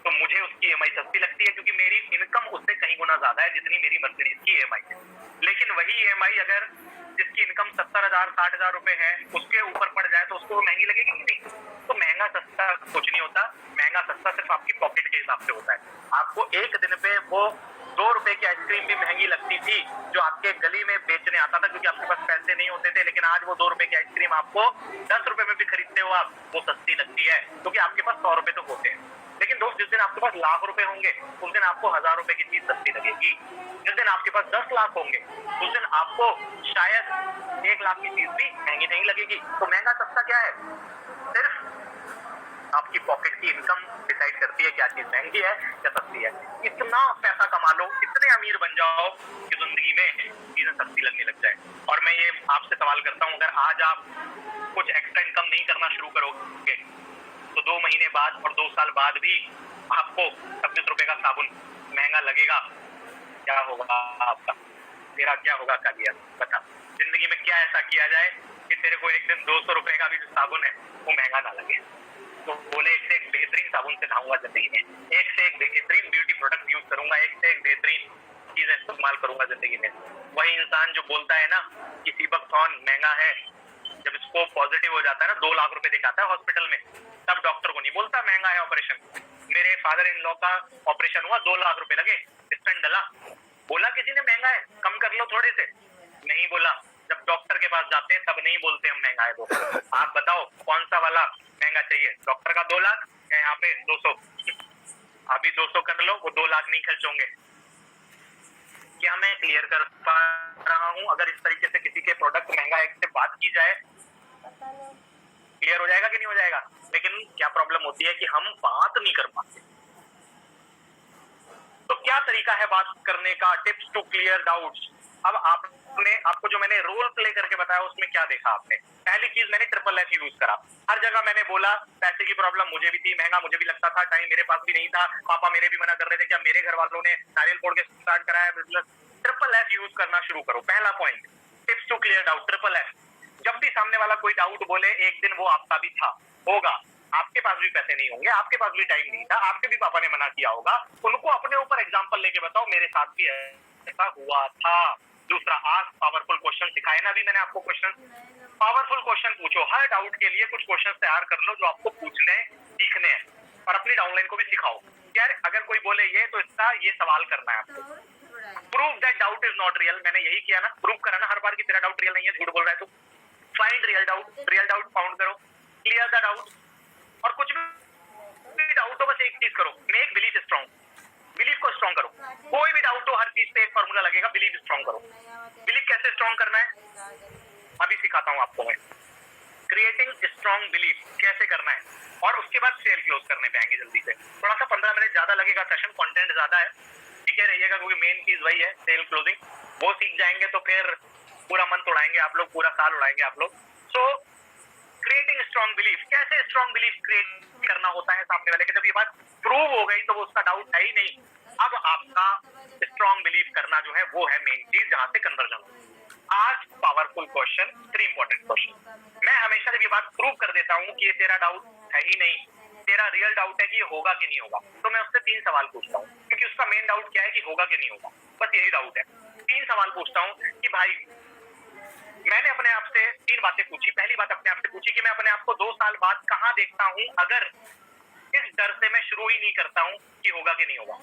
तो मुझे उसकी ईएमआई सस्ती लगती है, क्योंकि मेरी इनकम उससे कहीं गुना ज्यादा है जितनी मेरी मर्सिडीज की ईएमआई है। लेकिन वही ईएमआई अगर जिसकी इनकम 70,000 60,000 रुपए है उसके ऊपर पड़ जाए तो उसको महंगी लगेगी कि नहीं? तो महंगा सस्ता कुछ नहीं होता, महंगा सस्ता सिर्फ आपकी पॉकेट के हिसाब से होता है। आपको एक दिन पे वो 2 रुपए की आइसक्रीम भी महंगी लगती थी जो आपके गली में बेचने आता था, क्योंकि आपके पास पैसे नहीं होते थे, लेकिन आज वो 2 रुपए की आइसक्रीम आपको 10 रुपए में भी खरीदते हो आप, वो सस्ती लगती है क्योंकि आपके पास 100 रुपए तो होते हैं। लेकिन दोस्त, जिस दिन आपके पास लाख रुपए होंगे उस दिन आपको 1000 रुपए की चीज सस्ती लगेगी। जिस दिन आपके पास 10 लाख होंगे उस दिन आपको शायद 1 लाख की चीज भी महंगी नहीं लगेगी। तो महंगा सस्ता क्या है? सिर्फ आपकी पॉकेट की इनकम डिसाइड करती है क्या चीज महंगी है या सस्ती है। इतना पैसा कमा लो, इतने अमीर बन जाओ कि जिंदगी में चीजें सस्ती लगने लग जाए। और मैं ये आपसे सवाल करता हूँ, अगर आज आप कुछ एक्स्ट्रा इनकम नहीं करना शुरू करोगे तो 2 महीने बाद और 2 साल बाद भी आपको 26 रुपए का साबुन महंगा लगेगा। क्या होगा आपका? तेरा क्या होगा कालिया? बता, जिंदगी में क्या ऐसा किया जाए कि तेरे को एक दिन 200 रुपए का भी जो साबुन है वो महंगा ना लगे? तो बोले एक से एक बेहतरीन साबुन से नहाऊंगा जिंदगी में, एक से एक बेहतरीन ब्यूटी प्रोडक्ट यूज करूंगा, एक से एक बेहतरीन चीजें इस्तेमाल करूंगा जिंदगी में। वही इंसान जो बोलता है ना कि सीबकथॉर्न महंगा है, जब इसको पॉजिटिव हो जाता है ना, 2 लाख रुपए दिखाता है हॉस्पिटल में, तब डॉक्टर को नहीं बोलता महंगा है ऑपरेशन। मेरे फादर इन लॉ का ऑपरेशन हुआ, 2 लाख रुपए लगे, स्टेंट डला। बोला किसी ने महंगा है, कम कर लो थोड़े से? नहीं बोला। जब डॉक्टर के पास जाते हैं तब नहीं बोलते हम महंगा है। तो आप बताओ कौन सा वाला महंगा चाहिए? डॉक्टर का 2 लाख या यहाँ पे 200? अभी 200 कर लो, वो 2 लाख नहीं खर्च होंगे। क्या मैं क्लियर कर पा रहा हूँ? अगर इस तरीके से किसी के प्रोडक्ट महंगा है से बात की जाए, क्लियर हो जाएगा कि नहीं हो जाएगा? लेकिन क्या प्रॉब्लम होती है कि हम बात नहीं कर पाते। क्या तरीका है बात करने का, टिप्स टू क्लियर डाउट्स। अब आपको जो मैंने रोल प्ले करके बताया उसमें क्या देखा आपने? पहली चीज मैंने ट्रिपल एफ यूज करा। हर जगह मैंने बोला पैसे की प्रॉब्लम मुझे भी थी, महंगा मुझे भी लगता था, टाइम मेरे पास भी नहीं था, पापा मेरे भी मना कर रहे थे, क्या मेरे घर वालों ने नारियल फोड़ के स्टार्ट कराया बिजनेस। ट्रिपल एफ यूज करना शुरू करो। पहला point, tips to clear doubt, triple F. जब भी सामने वाला कोई डाउट बोले, एक दिन वो आपका भी था, होगा, आपके पास भी पैसे नहीं होंगे, आपके पास भी टाइम नहीं था, आपके भी पापा ने मना किया होगा, उनको अपने ऊपर एग्जांपल लेके बताओ मेरे साथ भी ऐसा हुआ था। दूसरा, आस्क पावरफुल क्वेश्चन। सिखाए ना अभी मैंने आपको क्वेश्चन, पावरफुल क्वेश्चन पूछो। हर डाउट के लिए कुछ क्वेश्चन तैयार कर लो जो आपको पूछने सीखने हैं, और अपनी डाउनलाइन को भी सिखाओ। यार अगर कोई बोले ये, तो इसका ये सवाल करना है आपको। Prove that doubt is not real. मैंने यही किया ना, प्रूव करा ना हर बार की तेरा डाउट रियल नहीं है, झूठ बोल रहा है तू। फाइंड रियल डाउट फाउंड करो, क्लियर द डाउट। और कुछ भी डाउट हो बस एक चीज करो, मेक बिलीफ स्ट्रॉन्ग। बिलीफ को स्ट्रॉन्ग करो। कोई भी डाउट हो, हर चीज पे एक फॉर्मूला लगेगा, बिलीफ स्ट्रॉन्ग करो। बिलीफ कैसे स्ट्रॉन्ग करना है अभी सिखाता हूं आपको मैं। क्रिएटिंग स्ट्रॉन्ग बिलीफ कैसे करना है, और उसके बाद सेल क्लोज करने पे आएंगे जल्दी से। थोड़ा सा 15 मिनट ज्यादा लगेगा, सेशन कंटेंट ज्यादा है, ठीक है रहिएगा, क्योंकि मेन चीज वही है सेल क्लोजिंग। वो सीख जाएंगे तो फिर पूरा मंथ उड़ाएंगे आप लोग, पूरा साल उड़ाएंगे आप लोग। सो क्रिएटिंग स्ट्रॉन्ग बिलीफ, कैसे स्ट्रॉन्ग बिलीफ क्रिएट करना होता है सामने वाले के। जब ये बात प्रूव हो गई तो वो उसका डाउट है ही नहीं। अब आपका स्ट्रॉन्ग बिलीव करना जो है वो है मेन चीज, जहां से कन्वर्जन हो। Ask powerful question, 3 important question. मैं हमेशा जब ये बात प्रूव कर देता हूं कि ये तेरा डाउट है ही नहीं, तेरा रियल डाउट है कि ये होगा कि नहीं होगा, तो मैं उससे 3 सवाल पूछता हूँ, क्योंकि उसका मेन डाउट क्या है कि होगा कि नहीं होगा, बस यही डाउट है। 3 सवाल पूछता हूँ कि भाई, मैंने अपने आप से 3 बातें पूछी। पहली बात अपने आप से पूछी कि मैं अपने आप को 2 साल बाद कहां देखता हूं, अगर इस डर से मैं शुरू ही नहीं करता हूं कि होगा कि नहीं होगा।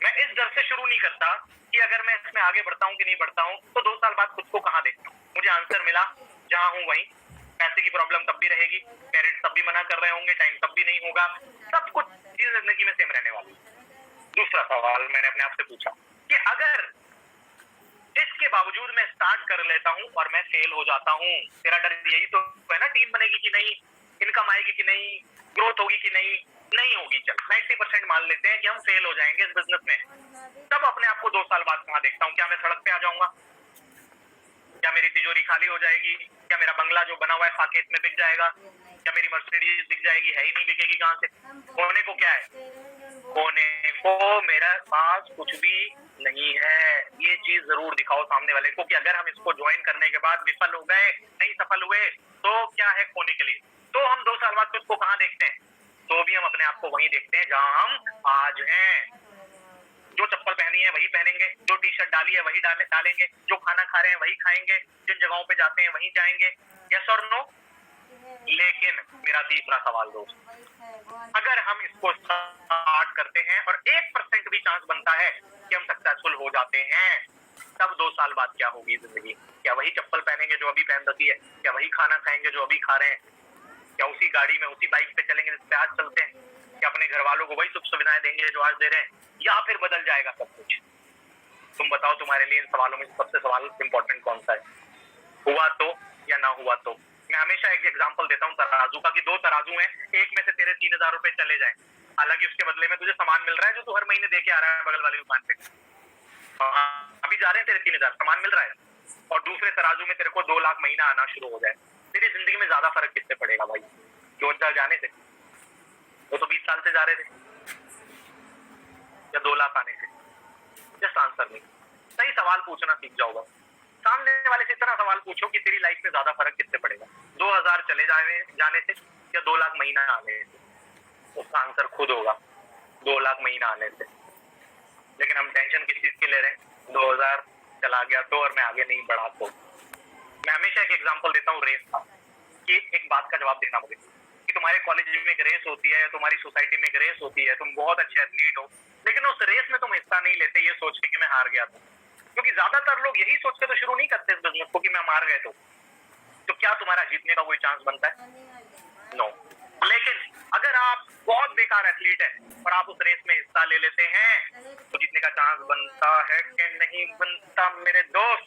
मैं इस डर से शुरू नहीं करता कि अगर मैं इसमें आगे बढ़ता हूं कि नहीं बढ़ता हूं, तो 2 साल बाद खुद को कहां देखता हूं। मुझे आंसर मिला, जहां हूं वहीं। पैसे की प्रॉब्लम तब भी रहेगी, पेरेंट्स तब भी मना कर रहे होंगे, टाइम तब भी नहीं होगा, सब कुछ चीज जिंदगी में सेम रहने वाली। दूसरा सवाल मैंने अपने आप से पूछा कि अगर इसके बावजूद मैं स्टार्ट कर लेता हूं और मैं फेल हो जाता हूं, तेरा डर यही तो है ना, टीम बनेगी कि नहीं, इनकम आएगी कि नहीं, ग्रोथ होगी कि नहीं, नहीं होगी। चल 90% मान लेते हैं कि हम फेल हो जाएंगे इस बिजनेस में, तब अपने आप को 2 साल बाद कहां देखता हूं। क्या मैं सड़क पे आ जाऊंगा? क्या मेरी तिजोरी खाली हो जाएगी? क्या मेरा बंगला जो बना हुआ है साकेत में बिक जाएगा? क्या मेरी मर्सिडीज बिक जाएगी? है ही नहीं, बिकेगी कहां से? होने को क्या है? होने को मेरा पास कुछ भी नहीं है। ये चीज जरूर दिखाओ सामने वाले को कि अगर हम इसको ज्वाइन करने के बाद विफल हो गए, नहीं सफल हुए, तो क्या है खोने के लिए। तो हम 2 साल बाद खुद को कहां देखते हैं? तो भी हम अपने आप को वहीं देखते हैं जहां हम आज हैं। जो चप्पल पहनी है वही पहनेंगे, जो टी शर्ट डाली है वही डालेंगे, जो खाना खा रहे हैं वही खाएंगे, जिन जगहों पे जाते हैं वहीं जाएंगे। यस और नो? लेकिन मेरा तीसरा सवाल दोस्त, अगर हम इसको स्टार्ट करते हैं और 1% भी चांस बनता है कि हम सक्सेसफुल हो जाते हैं, तब 2 साल बाद क्या होगी जिंदगी? क्या वही चप्पल पहनेंगे जो अभी पहन रखी है? क्या वही खाना खाएंगे जो अभी खा रहे हैं? क्या उसी गाड़ी में, उसी बाइक पे चलेंगे जिस पे आज चलते हैं? क्या अपने घर वालों को वही सुख सुविधाएं देंगे जो आज दे रहे हैं, या फिर बदल जाएगा सब कुछ? तुम बताओ, तुम्हारे लिए इन सवालों में सबसे सवाल इंपॉर्टेंट कौन सा है? हुआ तो या ना हुआ तो? मैं हमेशा एक एग्जांपल देता हूँ तराजू का, कि 2 तराजू हैं, एक में से तेरे 3000 रुपए चले जाए, हालांकि उसके बदले में तुझे सामान मिल रहा है जो तू हर महीने दे के आ रहा है बगल वाली दुकान पे। अभी जा रहे हैं तेरे 3000, सामान मिल रहा है, और दूसरे तराजू में तेरे को 2 लाख महीना आना शुरू हो जाए, तेरी जिंदगी में ज्यादा फर्क किससे पड़ेगा भाई? जो जाने से, वो तो 20 साल से जा रहे थे, या 2 लाख आने से? जस्ट आंसर नहीं। सही सवाल पूछना सीख जाओ बस। सामने वाले से इतना सवाल पूछो कि तेरी लाइफ में ज्यादा फर्क किससे पड़ेगा, 2000 चले जाने से या 2 लाख महीना आने से? उसका आंसर खुद होगा, 2 लाख महीना आने से। लेकिन हम टेंशन किस चीज के ले रहे हैं? 2000 चला गया तो, और मैं आगे नहीं बढ़ा तो। मैं हमेशा एक एग्जांपल देता हूँ रेस का, कि एक बात का जवाब देना मुझे, कि तुम्हारे कॉलेज में एक रेस होती है या तुम्हारी सोसाइटी में एक रेस होती है, तुम बहुत अच्छे एथलीट हो, लेकिन उस रेस में तुम हिस्सा नहीं लेते ये सोच के कि मैं हार गया था। क्योंकि ज्यादातर लोग यही सोच के तो शुरू नहीं करते इस बिजनेस को कि मैं हार गए तो क्या तुम्हारा जीतने का कोई चांस बनता है? नो। लेकिन अगर आप बहुत बेकार एथलीट है और आप उस रेस में हिस्सा ले लेते हैं, तो जीतने का चांस बनता है कि नहीं बनता मेरे दोस्त?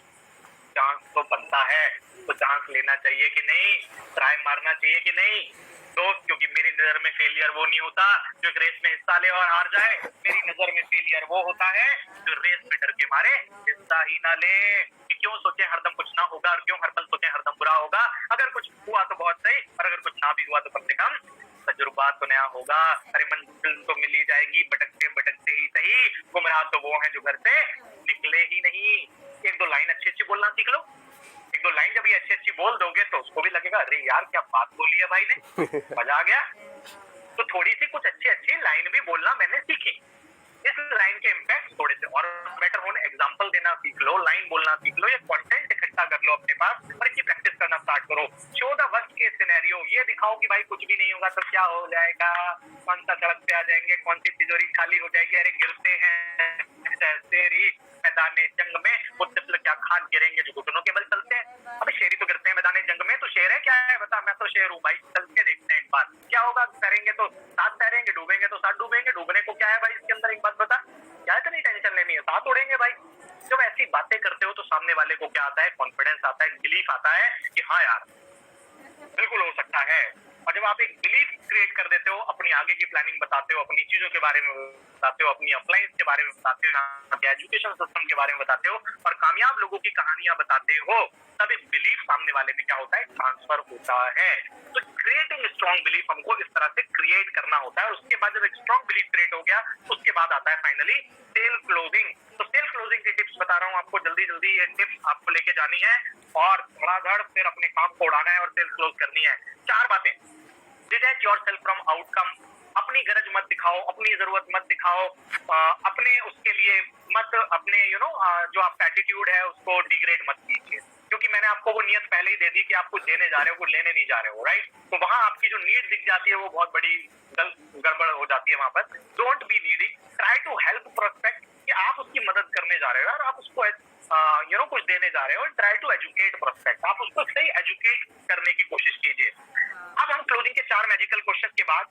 चांस तो बनता है। तो चांस लेना चाहिए कि नहीं? ट्राई मारना चाहिए कि नहीं? दोस्त, क्योंकि मेरी नजर में फेलियर वो नहीं होता जो एक रेस में हिस्सा ले और हार जाए। मेरी नजर में फेलियर वो होता है जो रेस में डर के मारे हिस्सा ही ना ले। कि क्यों सोचे हरदम कुछ ना होगा, और क्यों हर पल सोचे हरदम बुरा होगा। अगर कुछ हुआ तो बहुत सही, और अगर कुछ ना भी हुआ तो कम से कम तजुर्बा तो नया होगा। अरे मंजिल तो मिल ही जाएगी, भटकते भटकते ही सही। गुमराह तो वो हैं जो घर से निकले ही नहीं। एक दो लाइन अच्छी अच्छी बोलना सीख लो। एक दो लाइन जब ये अच्छी अच्छी बोल दोगे तो उसको भी लगेगा अरे यार क्या बात बोली है भाई ने, मजा आ गया। तो थोड़ी सी कुछ अच्छी अच्छी लाइन भी बोलना मैंने सीखी। इस लाइन के इम्पैक्ट थोड़े से और बेटर होने, एग्जांपल देना सीख लो, लाइन बोलना सीख लो, ये कंटेंट इकट्ठा कर लो अपने पास और इसकी प्रैक्टिस करना स्टार्ट करो। Show the worst case scenario, ये दिखाओ कि भाई कुछ भी नहीं होगा तो क्या हो जाएगा, कौन सा सड़क पे आ जाएंगे, कौन सी तिजोरी खाली हो जाएगी, अरे गिरते हैं शेरी मैदान जंग में, वो तिफल क्या खान गिरेंगे जो घुटनों के बल चलते हैं। अबे शेरी तो गिरते हैं मैदान जंग में, तो शेर है क्या है बता, मैं तो शेर हूँ भाई, चल के देखते हैं एक बार क्या होगा। तैरेंगे तो साथ तैरेंगे, डूबेंगे तो साथ डूबेंगे। डूबने को क्या है भाई इसके अंदर, एक बात बता, क्या इतनी टेंशन लेनी है, साथ उड़ेंगे भाई। जब ऐसी बातें करते हो तो सामने वाले को क्या आता है, कॉन्फिडेंस आता है, बिलीफ आता है कि हाँ यार बिल्कुल हो सकता है। और जब आप एक बिलीफ क्रिएट कर देते हो, अपनी आगे की प्लानिंग बताते हो, अपनी चीजों के बारे में बताते हो, अपनी अप्लायंस के बारे में बताते हो, एजुकेशन सिस्टम के बारे में बताते हो और कामयाब लोगों की कहानियां बताते हो, तब एक बिलीफ सामने वाले में क्या होता है, ट्रांसफर होता है। तो क्रिएटिंग स्ट्रॉन्ग बिलीफ हमको इस तरह से क्रिएट करना होता है। और उसके बाद जब एक स्ट्रॉन्ग बिलीफ क्रिएट हो गया, उसके बाद आता है फाइनली सेल क्लोजिंग। तो सेल क्लोजिंग के टिप्स बता रहा हूँ आपको, जल्दी जल्दी ये टिप्स आपको लेके जानी है और धड़ाधड़ फिर अपने काम को उड़ाना है और सेल क्लोज करनी है। 4 बातें। डिटैच योरसेल्फ फ्रॉम आउटकम, अपनी गरज मत दिखाओ, अपनी जरूरत मत दिखाओ, अपने उसके लिए मत, अपने जो आपका एटीट्यूड है उसको डिग्रेड मत कीजिए, क्योंकि मैंने आपको वो नियत पहले ही दे दी कि आप कुछ देने जा रहे हो, कुछ लेने नहीं जा रहे हो, राइट। तो वहां आपकी जो नीड दिख जाती है वो बहुत बड़ी गड़बड़ हो जाती है वहां पर। Don't be needy, try to help prospect, कि आप उसकी मदद करने जा रहे हो और आप उसको कुछ देने जा रहे हो। ट्राई टू एजुकेट प्रोस्पेक्ट, आप उसको सही एजुकेट करने की कोशिश कीजिए। अब हम क्लोजिंग के 4 मैजिकल क्वेश्चन के बाद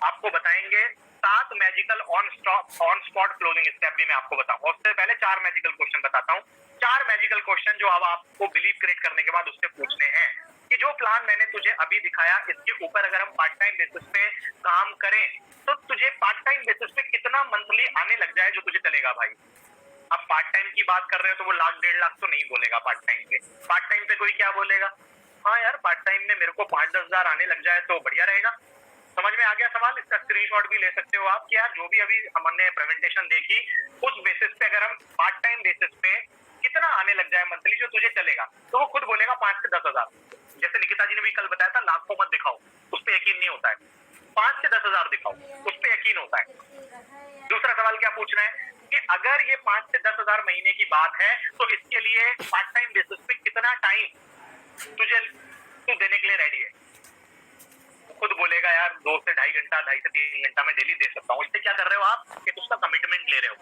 आपको बताएंगे 7 magical on spot closing step भी मैं आपको बताऊंगा। उससे पहले 4 मैजिकल क्वेश्चन बताता हूँ। 4 मैजिकल क्वेश्चन जो अब आपको बिलीव क्रिएट करने के बाद उससे पूछने हैं कि जो प्लान मैंने तुझे अभी दिखाया, इसके ऊपर अगर हम पार्ट टाइम बेसिस पे काम करें तो तुझे पार्ट टाइम बेसिस पे कितना मंथली आने लग जाए जो तुझे चलेगा भाई। अब पार्ट टाइम की बात कर रहे हो तो वो 1,00,000 1,50,000 तो नहीं बोलेगा पार्ट टाइम पे। पार्ट टाइम पे कोई क्या बोलेगा, हाँ यार पार्ट टाइम में मेरे को 5-10 हजार आने लग जाए तो बढ़िया रहेगा। समझ में आ गया सवाल? इसका स्क्रीनशॉट भी ले सकते हो आप कि यार जो भी अभी हमने प्रेजेंटेशन देखी उस बेसिस पे अगर हम पार्ट टाइम बेसिस पे कितना आने लग जाए मंथली जो तुझे चलेगा, तो वो खुद बोलेगा 5 से 10 हजार। जैसे निकिता जी ने भी कल बताया था, लाखों मत दिखाओ, उस पर यकीन नहीं होता है। 5 से 10 हजार दिखाओ, उस पर यकीन होता है। दूसरा सवाल क्या पूछना है कि अगर ये 5 से 10 हजार महीने की बात है तो इसके लिए पार्ट टाइम बेसिस पे कितना टाइम तू देने के लिए रेडी है। खुद बोलेगा यार 2 से 2.5 घंटा, 2.5 से 3 घंटा में डेली दे सकता हूँ। इससे क्या कर रहे हो आप कि उसका कमिटमेंट ले रहे हो।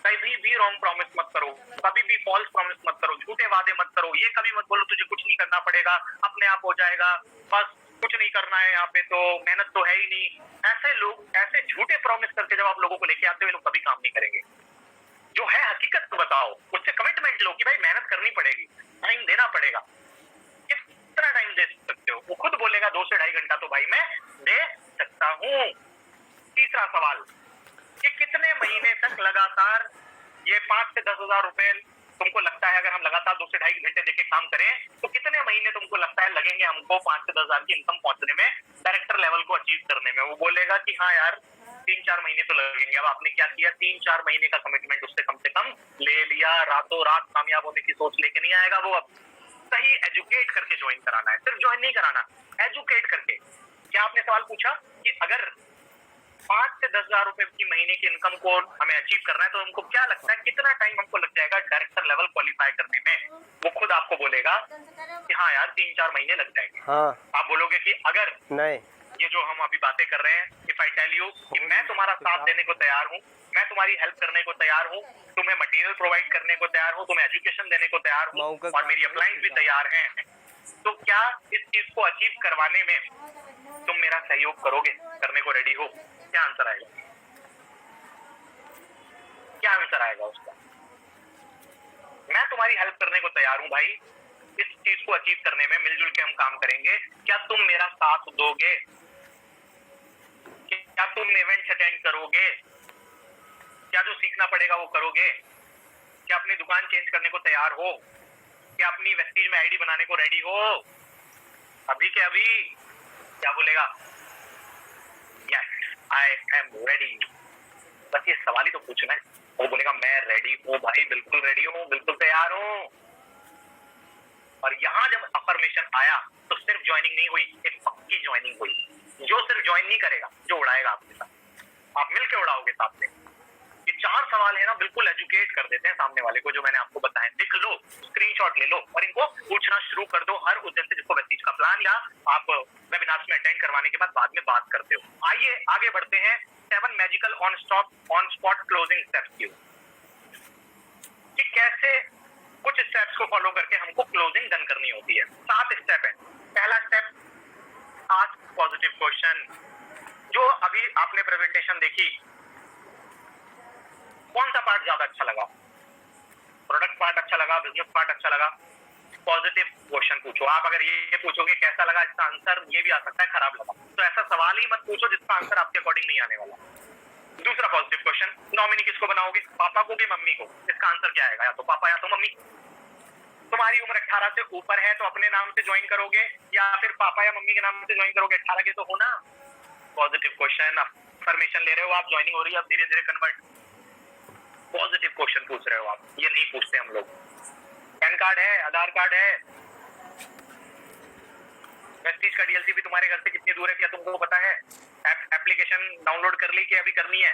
कभी भी रॉन्ग प्रॉमिस मत करो, कभी भी फॉल्स प्रॉमिस मत करो, झूठे वादे मत करो। ये कभी मत बोलो तुझे कुछ नहीं करना पड़ेगा, अपने आप हो जाएगा, बस कुछ नहीं करना है यहाँ पे, तो मेहनत तो है ही नहीं। ऐसे लोग ऐसे झूठे प्रॉमिस करके जब आप लोगों को लेके आते हो, लोग कभी काम नहीं करेंगे। जो है हकीकत तो बताओ, उससे कमिटमेंट लो कि भाई मेहनत करनी पड़ेगी, टाइम देना पड़ेगा। कितना टाइम दे सकते हो? वो खुद बोलेगा 2 से 2.5 घंटा तो भाई मैं दे सकता हूँ। तीसरा सवाल कि कितने महीने तक लगातार ये 5 से 10 हजार रुपए तुमको लगता है, अगर हम लगातार 2 से 2.5 घंटे देके काम करें तो कितने महीने तुमको लगता है लगेंगे हमको 5 से 10 हजार की इनकम पहुंचने में, डायरेक्टर लेवल को अचीव करने में? वो बोलेगा कि हाँ यार 3-4 महीने तो लगेंगे। अब आपने क्या किया, 3-4 महीने का कमिटमेंट उससे कम से कम ले लिया। रातों रात कामयाब होने की सोच लेके नहीं आएगा वो। अब सही एजुकेट करके ज्वाइन कराना है, सिर्फ ज्वाइन नहीं कराना, एजुकेट करके। क्या आपने सवाल पूछा कि अगर 5 से 10 हजार रुपए की महीने की इनकम को हमें अचीव करना है तो हमको क्या लगता है कितना टाइम हमको लग जाएगा डायरेक्टर लेवल क्वालिफाई करने में? वो खुद आपको बोलेगा कि हाँ यार 3-4 महीने लग जाएंगे। हाँ। आप बोलोगे कि अगर नहीं, ये जो हम अभी बातें कर रहे हैं, इफ आई टेल यू कि मैं तुम्हारा साथ देने को तैयार हूँ, मैं तुम्हारी हेल्प करने को तैयार हूँ, तुम्हें मटेरियल प्रोवाइड करने को तैयार हूँ, तुम्हें एजुकेशन देने को तैयार हूँ और मेरी अप्लायंस भी तैयार हैं, तो क्या इस चीज को अचीव करवाने में तुम मेरा सहयोग करोगे? करने को रेडी हो? क्या आंसर आएगा? क्या आंसर आएगा उसका? मैं तुम्हारी हेल्प करने को तैयार हूं भाई, इस चीज को अचीव करने में मिलजुल के हम काम करेंगे। क्या तुम मेरा साथ दोगे? क्या तुम इवेंट्स अटेंड करोगे? क्या जो सीखना पड़ेगा वो करोगे? क्या अपनी दुकान चेंज करने को तैयार हो? क्या अपनी वेस्टीज में आईडी बनाने को रेडी हो? अभी के अभी क्या बोलेगा? Yes I am ready. बस ये सवाल ही तो पूछना है। वो बोलेगा मैं रेडी हूँ भाई, बिल्कुल रेडी हूँ, बिल्कुल तैयार हूँ। और यहाँ जब अफर्मेशन आया तो सिर्फ ज्वाइनिंग नहीं हुई, एक पक्की ज्वाइनिंग हुई। जो सिर्फ ज्वाइन नहीं करेगा, जो उड़ाएगा आपके साथ, आप मिलकर उड़ाओगे साथ में। ये 4 सवाल है ना, बिल्कुल एजुकेट कर देते हैं सामने वाले को, जो मैंने आपको बताया। लिख लो, स्क्रीनशॉट ले लो और इनको पूछना शुरू कर दो हर उस दिन से जिसको वेस्टीज का प्लान या आप वेबिनार्स में अटेंड करवाने के बाद में बात करते हो। आइए आगे बढ़ते हैं 7 magical on spot closing steps की, कि कैसे कुछ स्टेप्स को फॉलो करके हमको क्लोजिंग डन करनी होती है। 7 स्टेप है। पहला स्टेप, आस्क पॉजिटिव क्वेश्चन। जो अभी आपने प्रेजेंटेशन देखी, कौन सा पार्ट ज्यादा अच्छा लगा? प्रोडक्ट पार्ट अच्छा लगा, बिजनेस पार्ट अच्छा लगा? पॉजिटिव क्वेश्चन पूछो। आप अगर ये पूछोगे कैसा लगा, इसका आंसर ये भी आ सकता है खराब लगा, तो ऐसा सवाल ही मत पूछो जिसका आंसर आपके अकॉर्डिंग नहीं आने वाला। दूसरा पॉजिटिव क्वेश्चन, नॉमिनी किसको बनाओगे? पापा को कि मम्मी को? इसका आंसर क्या आएगा? या तो पापा या तो मम्मी। तुम्हारी उम्र 18 से ऊपर है तो अपने नाम से ज्वाइन करोगे या फिर पापा या मम्मी के नाम से ज्वाइन करोगे? 18 के तो हो ना। पॉजिटिव क्वेश्चन, परमिशन ले रहे हो आप, ज्वाइनिंग हो रही है, अब धीरे धीरे कन्वर्ट। पॉजिटिव क्वेश्चन पूछ रहे हो आप, ये नहीं पूछते हम लोग। पैन कार्ड है, आधार कार्ड है, वेस्टीज का डीएलसी भी तुम्हारे घर से कितनी दूर है क्या तुमको पता है? एप्लीकेशन डाउनलोड कर ली कि अभी करनी है?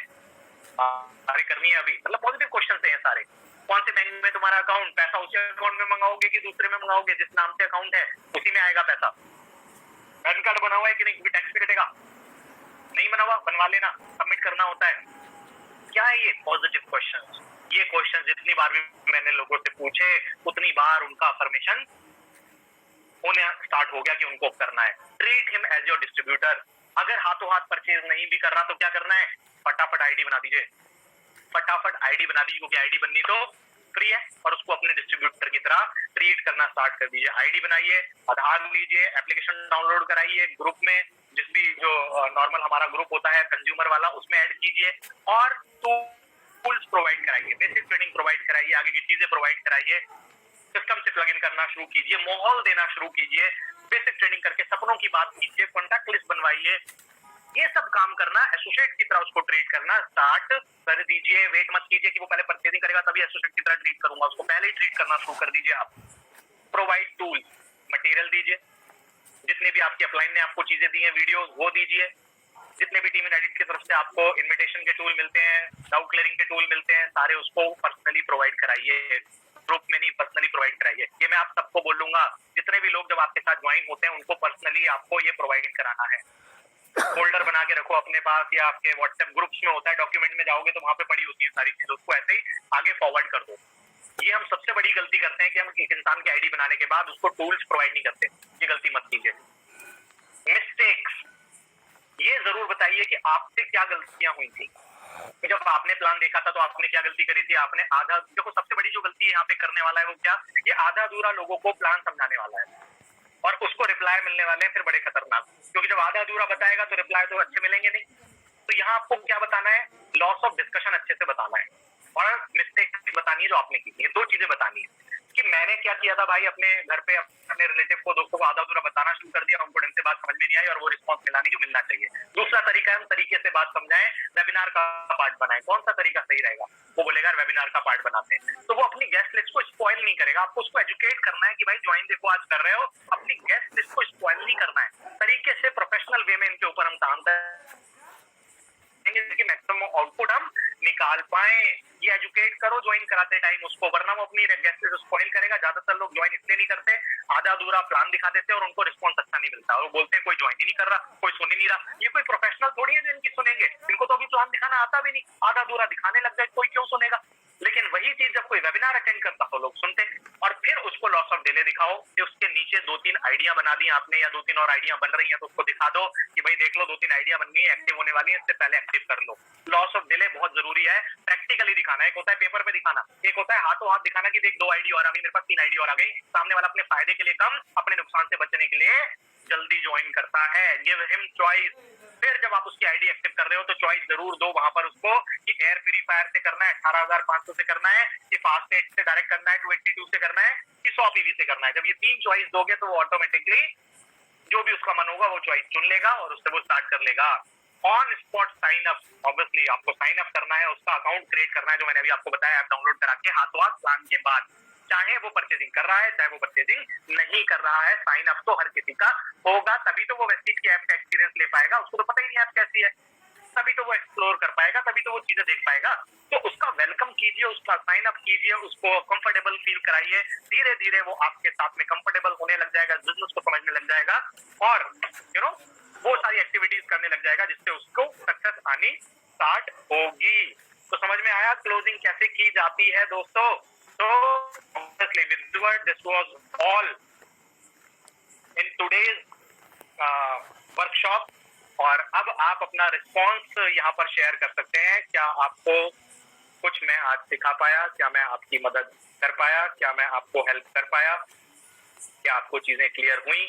अरे करनी है अभी। मतलब पॉजिटिव क्वेश्चन है सारे। कौन से बैंक में तुम्हारा अकाउंट? पैसा उसी अकाउंट में मंगाओगे कि दूसरे में मंगाओगे? जिस नाम से अकाउंट है उसी में आएगा पैसा। पैन कार्ड बना हुआ है कि नहीं? टैक्स पे कटेगा? नहीं बना हुआ, बनवा लेना, सबमिट करना होता है। क्या है ये? Positive question. ये क्वेश्चन जितनी बार भी मैंने लोगों से पूछे उतनी बार उनका अफर्मेशन होने स्टार्ट हो गया कि उनको करना है। Treat him as your distributor. अगर हाथों हाथ परचेज नहीं भी कर रहा तो क्या करना है? फटाफट आईडी बना दीजिए, फटाफट आईडी बना दीजिए, क्योंकि आईडी बननी तो फ्री है, और उसको अपने डिस्ट्रीब्यूटर की तरह ट्रीट करना स्टार्ट कर दीजिए। आईडी बनाइए, आधार लीजिए, एप्लीकेशन डाउनलोड कराइए, ग्रुप में जिस भी जो नॉर्मल हमारा ग्रुप होता है कंज्यूमर वाला, उसमें ऐड कीजिए और टूल्स प्रोवाइड कराइए, बेसिक ट्रेनिंग प्रोवाइड कराइए, आगे की चीजें प्रोवाइड कराइए, सिस्टम से प्लग इन करना शुरू कीजिए, माहौल देना शुरू कीजिए, बेसिक ट्रेनिंग करके सपनों की बात कीजिए, कॉन्टैक्ट लिस्ट बनवाइए। ये सब काम करना, एसोसिएट की तरह उसको ट्रीट करना स्टार्ट कर दीजिए। वेट मत कीजिए कि वो पहले परचेजिंग करेगा तभी एसोसिएट की तरह ट्रीट करूंगा, उसको पहले ही ट्रीट करना शुरू कर दीजिए आप। प्रोवाइड टूल, मटेरियल दीजिए, जितने भी आपके अपलाइन ने आपको चीजें दी हैं, वीडियो वो दीजिए। जितने भी टीम इन एडिट की तरफ से आपको इन्विटेशन के टूल मिलते हैं, डाउट क्लियरिंग के टूल मिलते हैं, सारे उसको पर्सनली प्रोवाइड कराइए, ग्रुप में नहीं, पर्सनली प्रोवाइड कराइए। ये मैं आप सबको बोलूंगा, जितने भी लोग जब आपके साथ ज्वाइन होते हैं उनको पर्सनली आपको ये प्रोवाइड कराना है। फोल्डर बना के रखो अपने पास, या आपके व्हाट्सएप ग्रुप्स में होता है, डॉक्यूमेंट में जाओगे तो वहां पे पड़ी होती है सारी चीजें, उसको ऐसे ही आगे फॉरवर्ड कर दो। ये हम सबसे बड़ी गलती करते हैं कि हम एक इंसान की आईडी बनाने के बाद उसको टूल्स प्रोवाइड नहीं करते। ये गलती मत कीजिए। मिस्टेक्स, ये जरूर बताइए कि आपसे क्या गलतियां हुई थी। जब आपने प्लान देखा था तो आपने क्या गलती करी थी? आपने आधा, देखो सबसे बड़ी जो गलती यहाँ पे करने वाला है वो क्या, ये आधा अधूरा लोगों को प्लान समझाने वाला है और उसको रिप्लाई मिलने वाले हैं फिर बड़े खतरनाक, क्योंकि जब आधा अधूरा बताएगा तो रिप्लाई तो अच्छे मिलेंगे नहीं। तो यहाँ आपको क्या बताना है? लॉस ऑफ डिस्कशन अच्छे से बताना है और मिस्टेक बतानी है जो आपने की थी। 2 चीजें बतानी है कि मैंने क्या किया था भाई, अपने घर पे अपने रिलेटिव को, दोस्तों को आधा अधूरा बताना शुरू कर दिया, उनको ढंग से बात समझ में नहीं आई और वो रिस्पॉन्स मिला नहीं जो मिलना चाहिए। दूसरा तरीका है हम तरीके से बात समझाएं, वेबिनार का पार्ट बनाएं। कौन सा तरीका सही रहेगा? वो बोलेगा वेबिनार का पार्ट बनाते हैं, तो वो अपनी गेस्ट लिस्ट को स्पॉइल नहीं करेगा। आपको उसको एजुकेट करना है कि भाई ज्वाइन देखो आज कर रहे हो, अपनी गेस्ट लिस्ट को स्पॉइल नहीं करना है। तरीके से प्रोफेशनल वे में इनके ऊपर हम काम करेंगे कि मैक्सिमम आउटपुट हम निकाल पाए। ये एजुकेट करो ज्वाइन कराते टाइम उसको, वरना वो अपनी गेस्ट लिस्ट स्पॉइल करेगा। ज्यादातर लोग ज्वाइन इसलिए नहीं करते, आधा अधूरा प्लान दिखा देते हैं और उनको रिस्पॉन्स अच्छा नहीं मिलता, और वो बोलते हैं कोई ज्वाइन ही नहीं कर रहा, कोई सुन ही नहीं रहा। ये कोई प्रोफेशनल थोड़ी है जो इनकी सुनेंगे, इनको तो अभी प्लान दिखाना आता भी नहीं, आधा अधूरा दिखाने लग जाए, कोई क्यों सुनेगा। लेकिन वही चीज जब कोई वेबिनार अटेंड करता हो लोग सुनते, और फिर उसको लॉस ऑफ डिले दिखाओ कि उसके नीचे 2-3 आइडिया बना दी आपने, या 2-3 और आइडिया बन रही हैं तो उसको दिखा दो कि भाई देख लो 2-3 आइडिया बन गई है, एक्टिव होने वाली है, इससे पहले एक्टिव कर लो। लॉस ऑफ डिले बहुत जरूरी है, प्रैक्टिकली दिखा दिखाना, एक होता है पेपर पे दिखाना, एक होता है हाथों हाथ दिखाना कि देख 2 आईडी और आ गई मेरे पास, 3 आईडी और आ गई। सामने वाला अपने फायदे के लिए कम, अपने नुकसान से बचने के लिए जल्दी ज्वाइन करता है। Give him choice. फिर जब आप उसकी आईडी एक्टिव कर रहे हो तो चॉइस जरूर दो वहां पर उसको कि एयर प्यूरीफायर से करना है, 18,500 से करना है, कि फास्ट एच से डायरेक्ट करना है, 282 से करना है, कि 100 पीवी से करना है। जब ये 3 चॉइस दोगे तो वो ऑटोमेटिकली जो भी उसका मन होगा वो चॉइस चुन लेगा और उससे वो स्टार्ट कर लेगा। On spot sign up, obviously आपको साइन अप करना है, उसका अकाउंट क्रिएट करना है, जो मैंने अभी आपको बताया, ऐप डाउनलोड करा के हाथों हाथ प्लान के बाद, चाहे वो परचेजिंग कर रहा है चाहे वो परचेजिंग नहीं कर रहा है, साइन अप तो हर किसी का होगा। तभी तो वो वेस्टिज की ऐप का एक्सपीरियंस ले पाएगा, उसको तो पता ही नहीं ऐप कैसी है, तभी तो वो एक्सप्लोर कर पाएगा, तभी तो वो चीजें देख पाएगा। तो उसका वेलकम कीजिए, उसका साइन अप कीजिए, उसको कंफर्टेबल फील कराइए। धीरे धीरे वो आपके साथ में कंफर्टेबल होने लग जाएगा, बिजनेस को समझने लग जाएगा और वो सारी एक्टिविटीज करने लग जाएगा जिससे उसको सक्सेस आनी स्टार्ट होगी। तो समझ में आया क्लोजिंग कैसे की जाती है दोस्तों? तो obviously with the word this was all in today's workshop. और अब आप अपना रिस्पॉन्स यहाँ पर शेयर कर सकते हैं। क्या आपको कुछ मैं आज सिखा पाया? क्या मैं आपकी मदद कर पाया? क्या मैं आपको हेल्प कर पाया? क्या आपको चीजें क्लियर हुई?